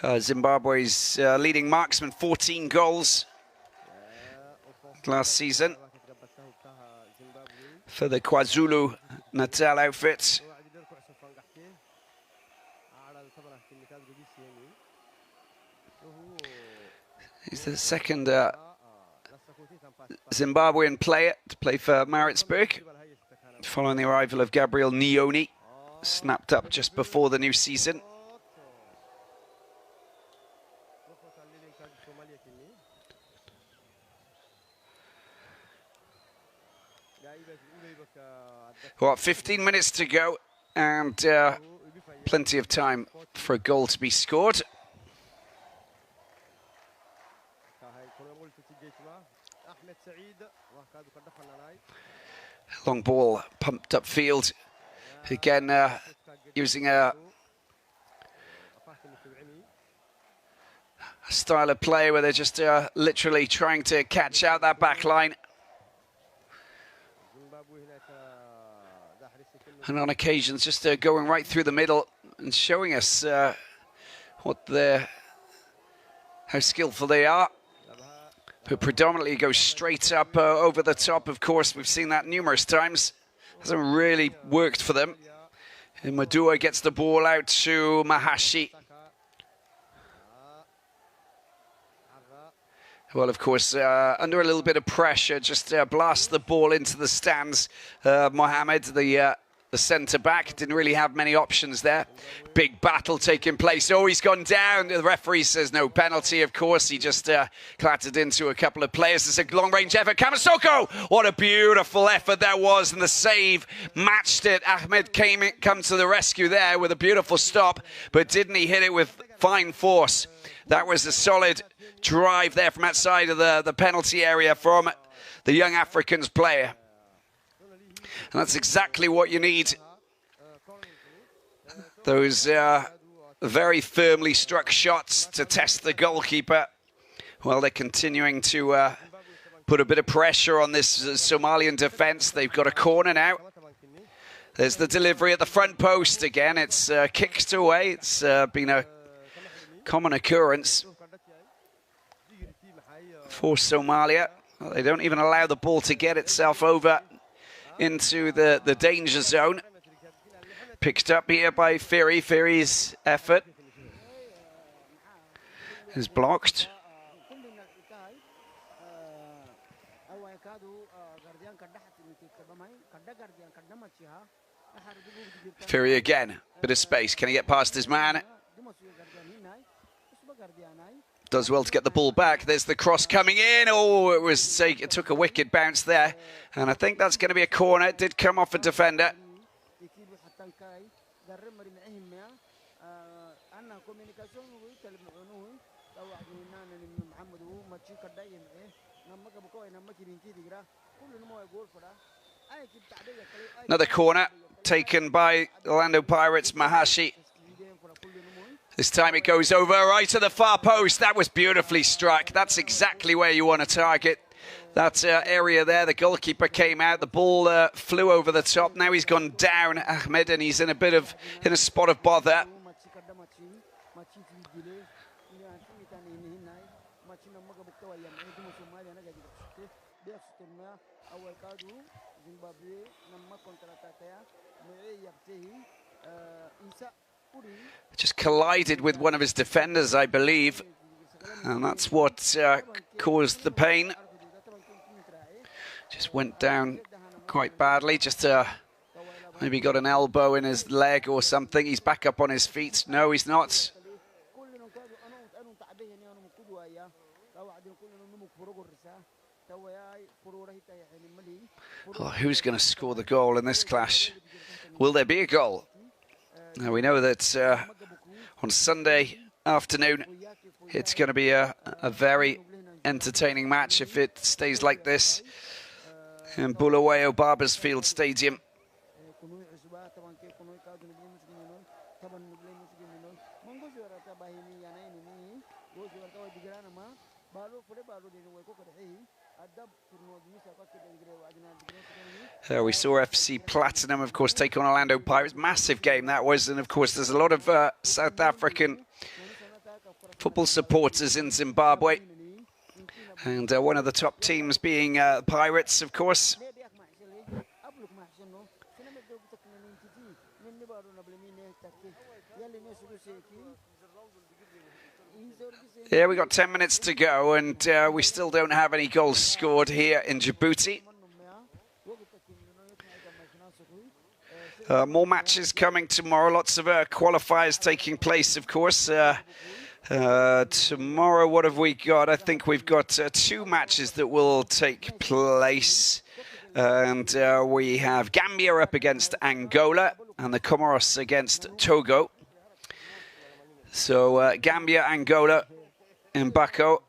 Zimbabwe's leading marksman, 14 goals last season for the KwaZulu Natal outfit. He's the second Zimbabwean player to play for Maritzburg, following the arrival of Gabriel Nioni, snapped up just before the new season. Well, 15 minutes to go and plenty of time for a goal to be scored. Long ball pumped upfield. Again, using a style of play where they're just literally trying to catch out that back line. And on occasions, just going right through the middle and showing us how skillful they are. But predominantly go straight up over the top. Of course, we've seen that numerous times. Hasn't really worked for them. And Madua gets the ball out to Mahashi. Well, of course, under a little bit of pressure, just blast the ball into the stands. Mohamed, the centre-back, didn't really have many options there. Big battle taking place. Oh, he's gone down. The referee says no penalty, of course. He just clattered into a couple of players. It's a long-range effort. Kamasoko! What a beautiful effort that was, and the save matched it. Ahmed come to the rescue there with a beautiful stop, but didn't he hit it with fine force? That was a solid drive there from outside of the penalty area from the young Africans player. And that's exactly what you need. Those very firmly struck shots to test the goalkeeper. Well, they're continuing to put a bit of pressure on this Somalian defence. They've got a corner now. There's the delivery at the front post again. It's kicked away. It's been a common occurrence for Somalia. Well, they don't even allow the ball to get itself over into the danger zone. Picked up here by Ferry. Ferry's effort is blocked. Ferry again, bit of space. Can he get past his man? Does well to get the ball back. There's the cross coming in. Oh, it took a wicked bounce there. And I think that's going to be a corner. It did come off a defender. Another corner taken by Orlando Pirates, Mahashi. This time it goes over right to the far post. That was beautifully struck. That's exactly where you want to target that area there. The goalkeeper came out. The ball flew over the top. Now he's gone down, Ahmed, and he's in a spot of bother. Just collided with one of his defenders, I believe, and that's what caused the pain. Just went down quite badly, just maybe got an elbow in his leg or something. He's back up on his feet. No, he's not. Well, who's going to score the goal in this clash? Will there be a goal? Now, we know that on Sunday afternoon, it's going to be a very entertaining match if it stays like this in Bulawayo Barbersfield Stadium. We saw FC Platinum, of course, take on Orlando Pirates. Massive game that was, and of course there's a lot of South African football supporters in Zimbabwe. And one of the top teams being Pirates, of course. Yeah, we got 10 minutes to go, and we still don't have any goals scored here in Djibouti. More matches coming tomorrow. Lots of qualifiers taking place, of course. Tomorrow, what have we got? I think we've got 2 matches that will take place. And we have Gambia up against Angola and the Comoros against Togo. So Gambia, Angola in Bako.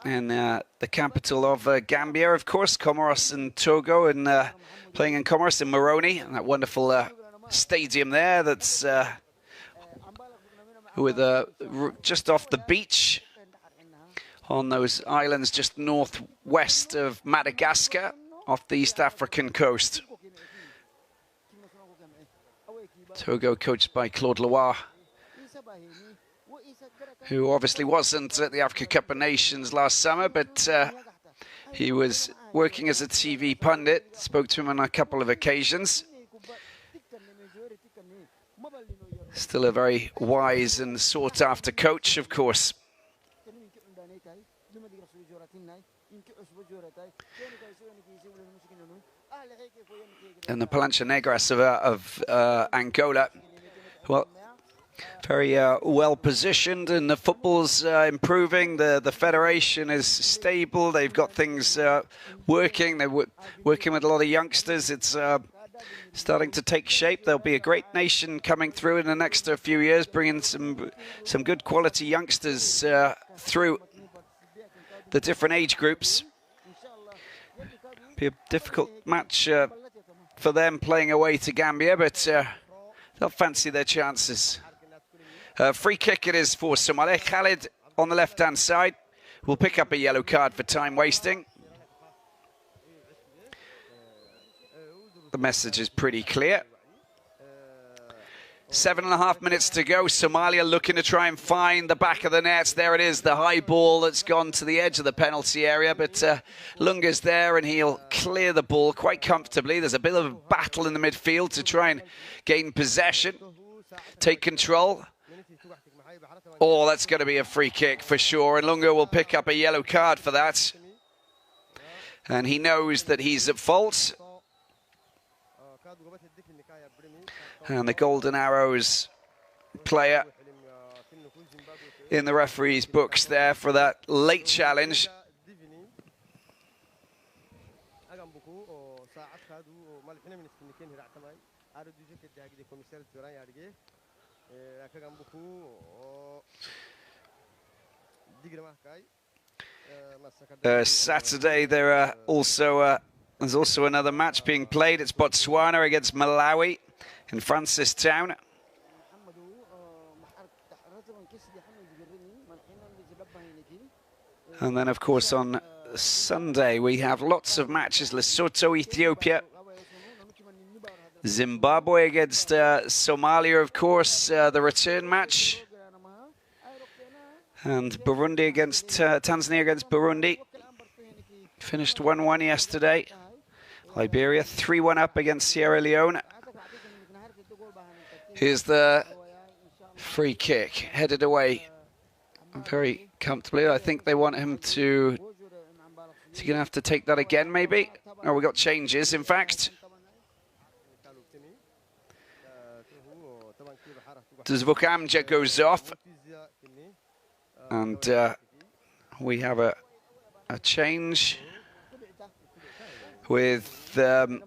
And the capital of Gambia, of course, Comoros and Togo, and playing in Comoros in Moroni, and that wonderful stadium there that's with just off the beach on those islands just northwest of Madagascar, off the East African coast. Togo coached by Claude Loire, who obviously wasn't at the Africa Cup of Nations last summer, but he was working as a TV pundit. Spoke to him on a couple of occasions. Still a very wise and sought-after coach, of course. And the Plancha Negras of Angola, well, very well positioned, and the football's improving. The federation is stable. They've got things working. They're working with a lot of youngsters. It's starting to take shape. There'll be a great nation coming through in the next few years, bringing some good quality youngsters through the different age groups. Be a difficult match for them playing away to Gambia, but they'll fancy their chances. Free kick it is for Somalia. Khalid on the left-hand side will pick up a yellow card for time wasting. The message is pretty clear. 7.5 minutes to go. Somalia looking to try and find the back of the nets. There it is, the high ball that's gone to the edge of the penalty area. But Lunga's there and he'll clear the ball quite comfortably. There's a bit of a battle in the midfield to try and gain possession, take control. Oh, that's going to be a free kick for sure. And Lunga will pick up a yellow card for that. And he knows that he's at fault. And the Golden Arrows player in the referee's books there for that late challenge. Saturday there's also another match being played. It's Botswana against Malawi in Francistown. And then, of course, on Sunday we have lots of matches. Lesotho, Ethiopia. Zimbabwe against Somalia, of course, the return match. And Burundi against Tanzania against Burundi. Finished 1-1 yesterday. Liberia 3-1 up against Sierra Leone. Here's the free kick, headed away very comfortably. I think they want him to... Is he going to have to take that again, maybe? Oh, we got changes, in fact. Dzvukamja goes off. And we have a change with... let's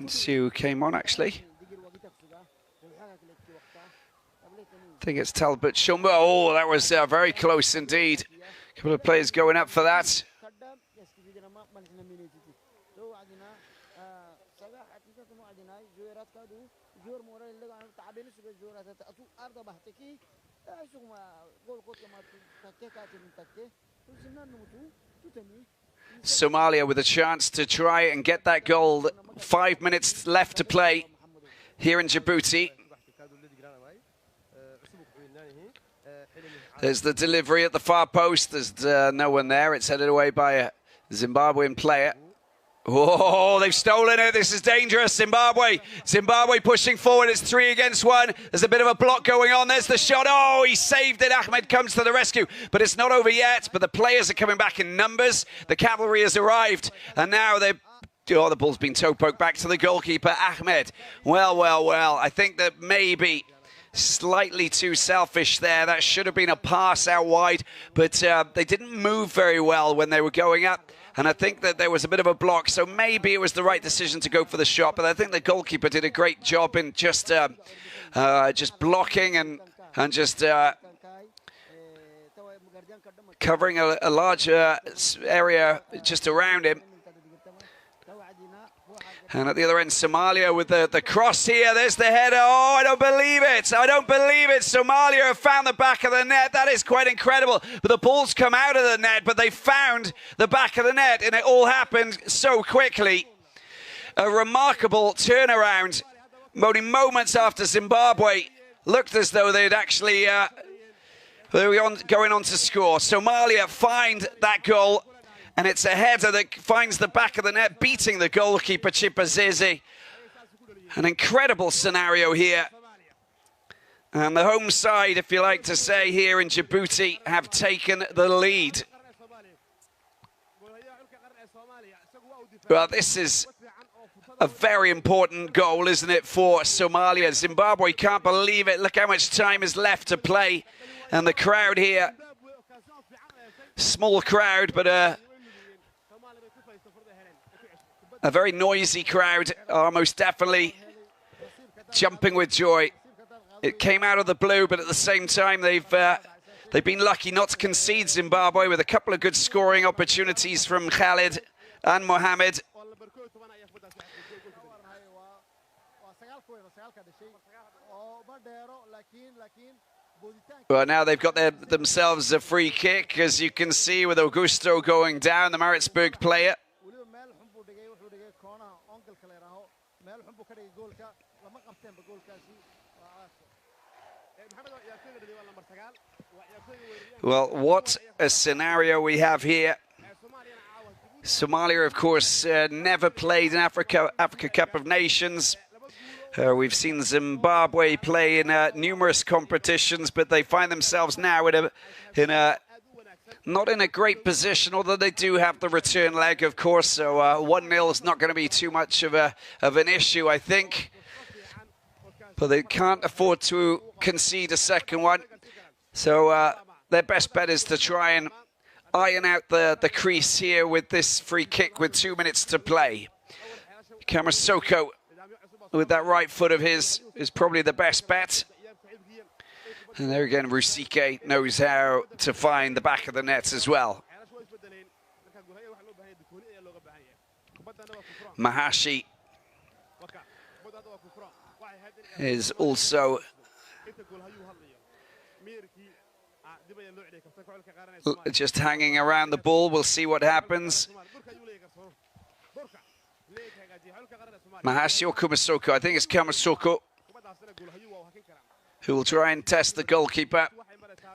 see who came on, actually. I think it's Talbot Shumba. Oh, that was very close indeed. A couple of players going up for that. Somalia with a chance to try and get that goal. 5 minutes left to play here in Djibouti. There's the delivery at the far post. There's no one there. It's headed away by a Zimbabwean player. Oh, they've stolen it. This is dangerous. Zimbabwe pushing forward. It's 3 against 1. There's a bit of a block going on. There's the shot. Oh, he saved it. Ahmed comes to the rescue. But it's not over yet. But the players are coming back in numbers. The cavalry has arrived. And now they're... Oh, the ball's been toe poked back to the goalkeeper, Ahmed. Well. I think that maybe slightly too selfish there. That should have been a pass out wide. But they didn't move very well when they were going up. And I think that there was a bit of a block, so maybe it was the right decision to go for the shot. But I think the goalkeeper did a great job in just blocking and just covering a large area just around him. And at the other end, Somalia with the cross here. There's the header. Oh, I don't believe it. Somalia have found the back of the net. That is quite incredible. But the ball's come out of the net, but they found the back of the net, and it all happened so quickly. A remarkable turnaround. Only moments after Zimbabwe looked as though they'd actually they were going on to score. Somalia find that goal. And it's a header that finds the back of the net, beating the goalkeeper, Chipazizi. An incredible scenario here. And the home side, if you like to say, here in Djibouti, have taken the lead. Well, this is a very important goal, isn't it, for Somalia? Zimbabwe can't believe it. Look how much time is left to play. And the crowd here, small crowd, but a very noisy crowd, are most definitely jumping with joy. It came out of the blue, but at the same time, they've been lucky not to concede, Zimbabwe, with a couple of good scoring opportunities from Khalid and Mohammed. Well, now they've got themselves a free kick, as you can see, with Augusto going down, the Maritzburg player. Well, what a scenario we have here. Somalia, of course, never played in Africa Cup of Nations. We've seen Zimbabwe play in numerous competitions, but they find themselves now not in a great position, although they do have the return leg, of course. So 1-0 is not going to be too much of an issue, I think. But they can't afford to concede a second one. So their best bet is to try and iron out the crease here with this free kick with 2 minutes to play. Kamasoko, with that right foot of his, is probably the best bet. And there again, Rusike knows how to find the back of the net as well. Mahashi is also just hanging around the ball. We'll see what happens. Mahashi or Kamasoko? I think it's Kamasoko, who will try and test the goalkeeper,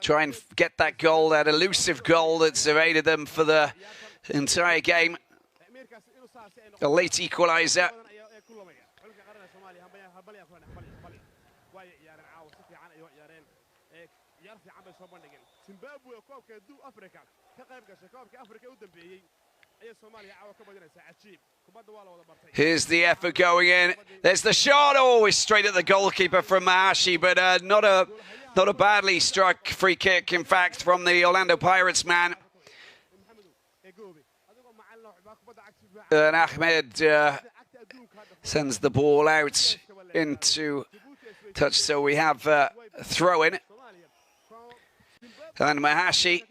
try and get that goal, that elusive goal that's evaded them for the entire game. A late equaliser. Here's the effort going in. There's the shot. Oh, it's straight at the goalkeeper from Mahashi, but not a badly struck free kick, in fact, from the Orlando Pirates man. And Ahmed sends the ball out into touch, so we have a throw-in. And Mahashi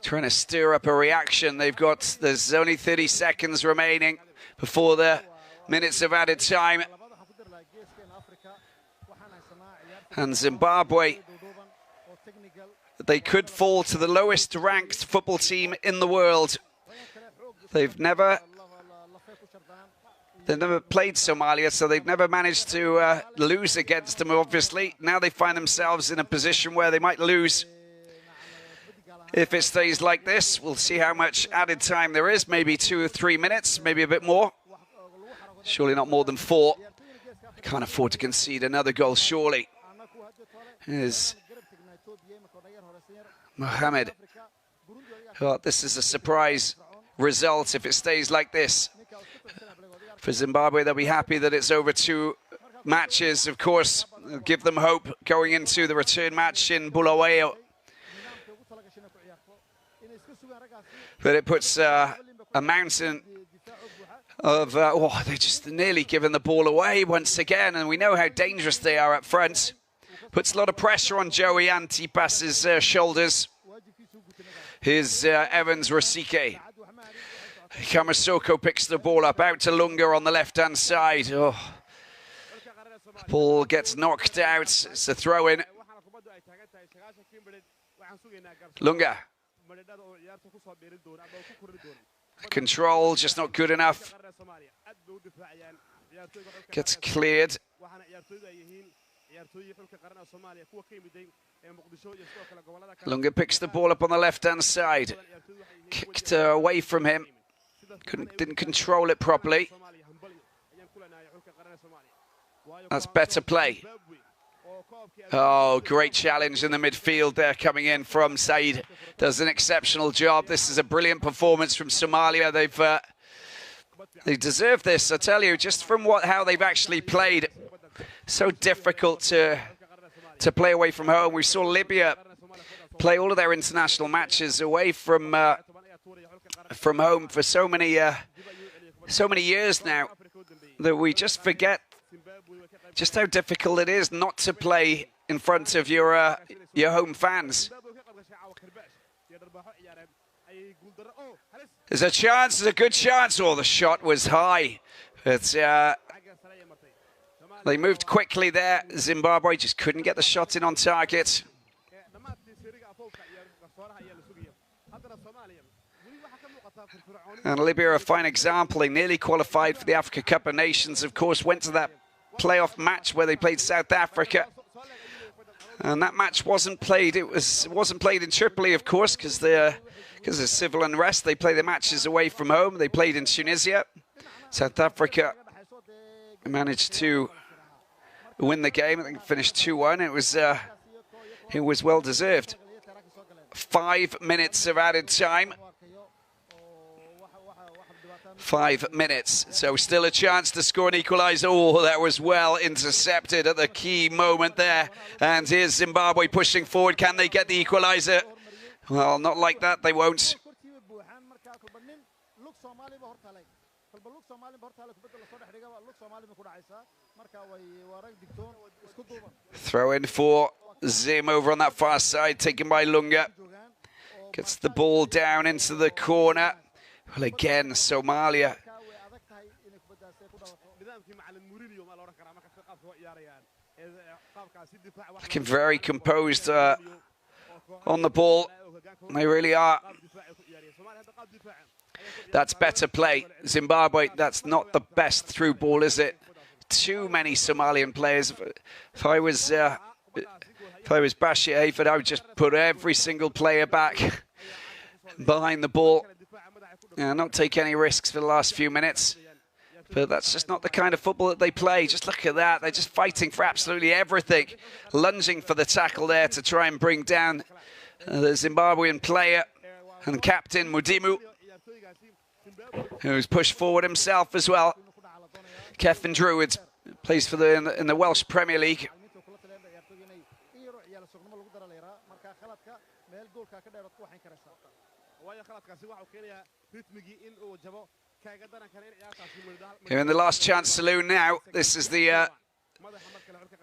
trying to stir up a reaction. There's only 30 seconds remaining before the minutes of added time. And Zimbabwe, they could fall to the lowest ranked football team in the world. They've never They've never played Somalia, so they've never managed to lose against them, obviously. Now they find themselves in a position where they might lose. If it stays like this, we'll see how much added time there is. Maybe 2 or 3 minutes, maybe a bit more. Surely not more than 4. Can't afford to concede another goal, surely. Here's Mohammed. Well, this is a surprise result if it stays like this. For Zimbabwe, they'll be happy that it's over 2 matches. Of course, it'll give them hope going into the return match in Bulawayo. But it puts a mountain of... they just nearly given the ball away once again, and we know how dangerous they are up front. Puts a lot of pressure on Joey Antipas's shoulders. Here's Evans Rasike. Kamasoko picks the ball up, out to Lunga on the left-hand side. Oh. Ball gets knocked out. It's a throw-in. Lunga. Control, just not good enough. Gets cleared. Lunga picks the ball up on the left-hand side. Kicked away from him. Didn't control it properly. That's better play. Oh, great challenge in the midfield there coming in from Said. Does an exceptional job. This is a brilliant performance from Somalia. They deserve this, I tell you, just from how they've actually played. So difficult to play away from home. We saw Libya play all of their international matches away from home for so many years now that we just forget just how difficult it is not to play in front of your home fans. There's a chance, there's a good chance. Oh, the shot was high. But they moved quickly there. Zimbabwe just couldn't get the shot in on target. And Libya are a fine example. They nearly qualified for the Africa Cup of Nations. Of course, went to that playoff match where they played South Africa. And that match wasn't played. It wasn't played in Tripoli, of course, because of civil unrest. They play the matches away from home. They played in Tunisia. South Africa managed to win the game. I think it finished 2-1. It was well deserved. 5 minutes of added time. 5 minutes, so still a chance to score an equaliser. Oh, that was well intercepted at the key moment there. And here's Zimbabwe pushing forward. Can they get the equaliser? Well, not like that, they won't. Throw in for Zim over on that far side, taken by Lunga. Gets the ball down into the corner. Well, again, Somalia. Looking very composed on the ball. They really are. That's better play. Zimbabwe, that's not the best through ball, is it? Too many Somalian players. If I was Bashir Hayford, I would just put every single player back behind the ball. Not take any risks for the last few minutes. But that's just not the kind of football that they play. Just look at that. They're just fighting for absolutely everything. Lunging for the tackle there to try and bring down the Zimbabwean player and captain Mudimu, who's pushed forward himself as well. Kevin Druids plays in the Welsh Premier League. Here in the last chance saloon now. This is the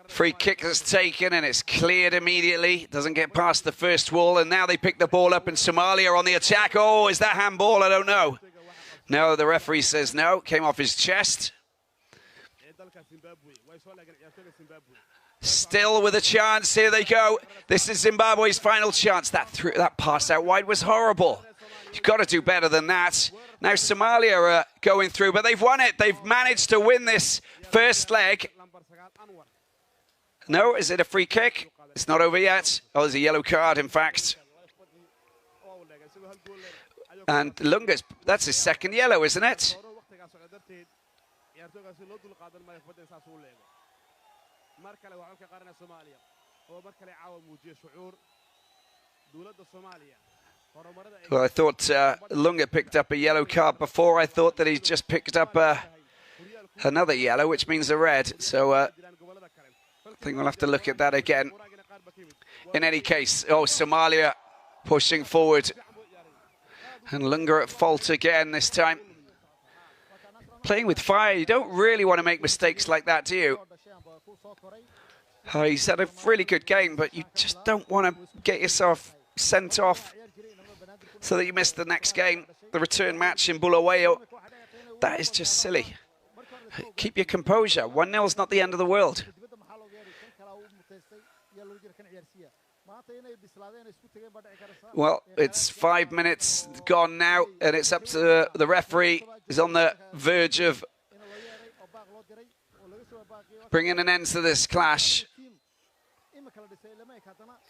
free kick that's taken, and it's cleared immediately. Doesn't get past the first wall, and now they pick the ball up, and Somalia on the attack. Oh, is that handball? I don't know. No, the referee says no. Came off his chest. Still with a chance. Here they go. This is Zimbabwe's final chance. That pass out wide was horrible. You've got to do better than that. Now Somalia are going through, but they've won it. They've managed to win this first leg. No, is it a free kick? It's not over yet. Oh, there's a yellow card, in fact. And Lunga's, that's his second yellow, isn't it? Well, I thought Lunga picked up a yellow card before. I thought that he just picked up another yellow, which means a red. So I think we'll have to look at that again. In any case, oh, Somalia pushing forward. And Lunga at fault again this time. Playing with fire, you don't really want to make mistakes like that, do you? He's had a really good game, but you just don't want to get yourself sent off so that you miss the next game, the return match in Bulawayo. That is just silly. Keep your composure. 1-0 is not the end of the world. Well, it's 5 minutes gone now, and it's up to the referee. He's on the verge of bringing an end to this clash.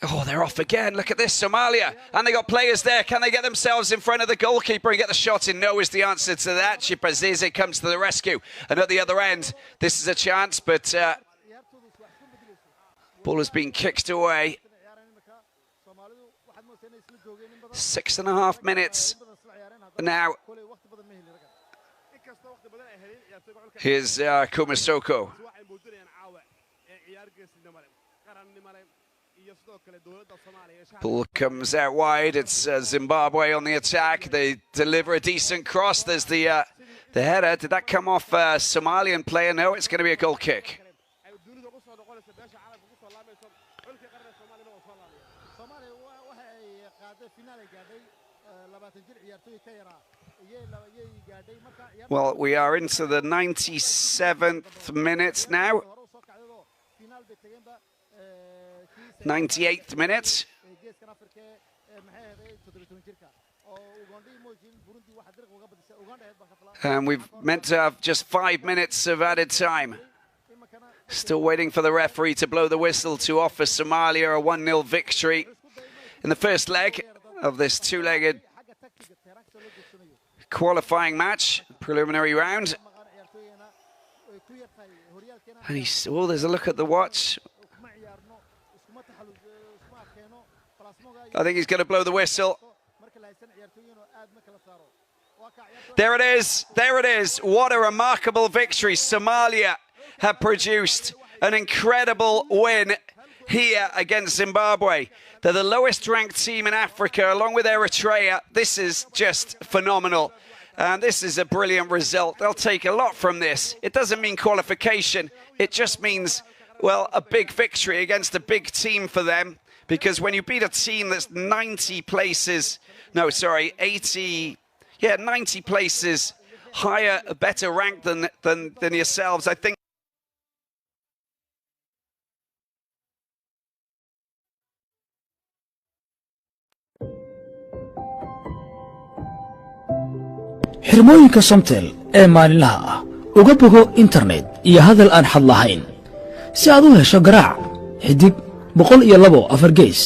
Oh, they're off again. Look at this, Somalia. And they got players there. Can they get themselves in front of the goalkeeper and get the shot in? No is the answer to that. Chipazize comes to the rescue. And at the other end, this is a chance, but ball has been kicked away. 6.5 minutes now. Here's Kumasoko. Ball comes out wide. It's Zimbabwe on the attack. They deliver a decent cross. There's the header. Did that come off Somalian player? No, it's going to be a goal kick. Well, we are into the 97th minute now. 98th minute. And we've meant to have just 5 minutes of added time. Still waiting for the referee to blow the whistle to offer Somalia a 1-0 victory in the first leg of this two-legged qualifying match, preliminary round. And oh, there's a look at the watch. I think he's going to blow the whistle. There it is. There it is. What a remarkable victory. Somalia have produced an incredible win here against Zimbabwe. They're the lowest ranked team in Africa, along with Eritrea. This is just phenomenal. And this is a brilliant result. They'll take a lot from this. It doesn't mean qualification. It just means, well, a big victory against a big team for them. Because when you beat a team that's 90 places, no, sorry, 80, yeah, 90 places higher, better ranked than yourselves, I think. xirmooyinka somtel ee maalinlaha ah uga bogo internet iyo hadal aan xad lahayn si aad u hesho garaac xidig 102 gees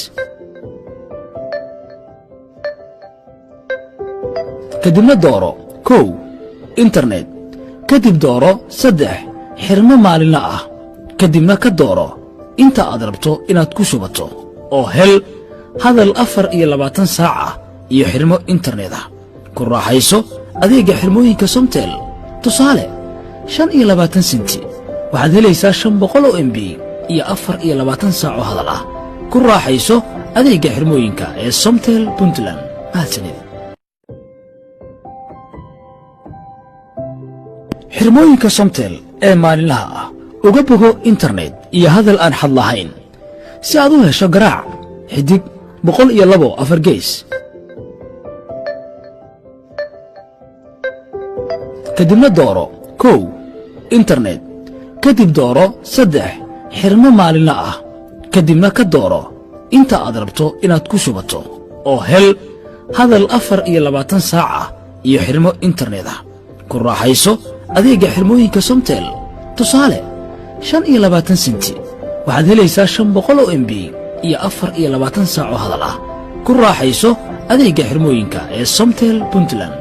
kadibna dooro 1 internet kadib dooro 3 xirmo maalinla ah kadibna ka dooro inta aad rabto inaad ku shubato oo hel hadal 24 saac ah iyo xirmo internet ah ku raaxayso adeega xirmooyinka somtel tusaale 25 senti waxaad helaysaa 500 MB iyo 24 saac oo hadal ah ku raaxayso adeega xirmooyinka ee somtel puntland mahadsanid xirmooyinka somtel ee maalinlaha ah uga bogo internet iyo hadal aan xad lahayn si aad u hesho garaac xidig 102 gees kadibna dooro 1 internet kadib dooro 3 xirmo maalinla ah kadibna ka dooro inta aad rabto inaad ku shubato oo hel hadal 24 saac iyo xirmo internet ah ku raaxayso adeega xirmooyinka Somtel tusaale 25 senti waxaad helaysaa 500 MB iyo 24 saac oo hadal ah ku raaxayso adeega xirmooyinka ee Somtel Puntland.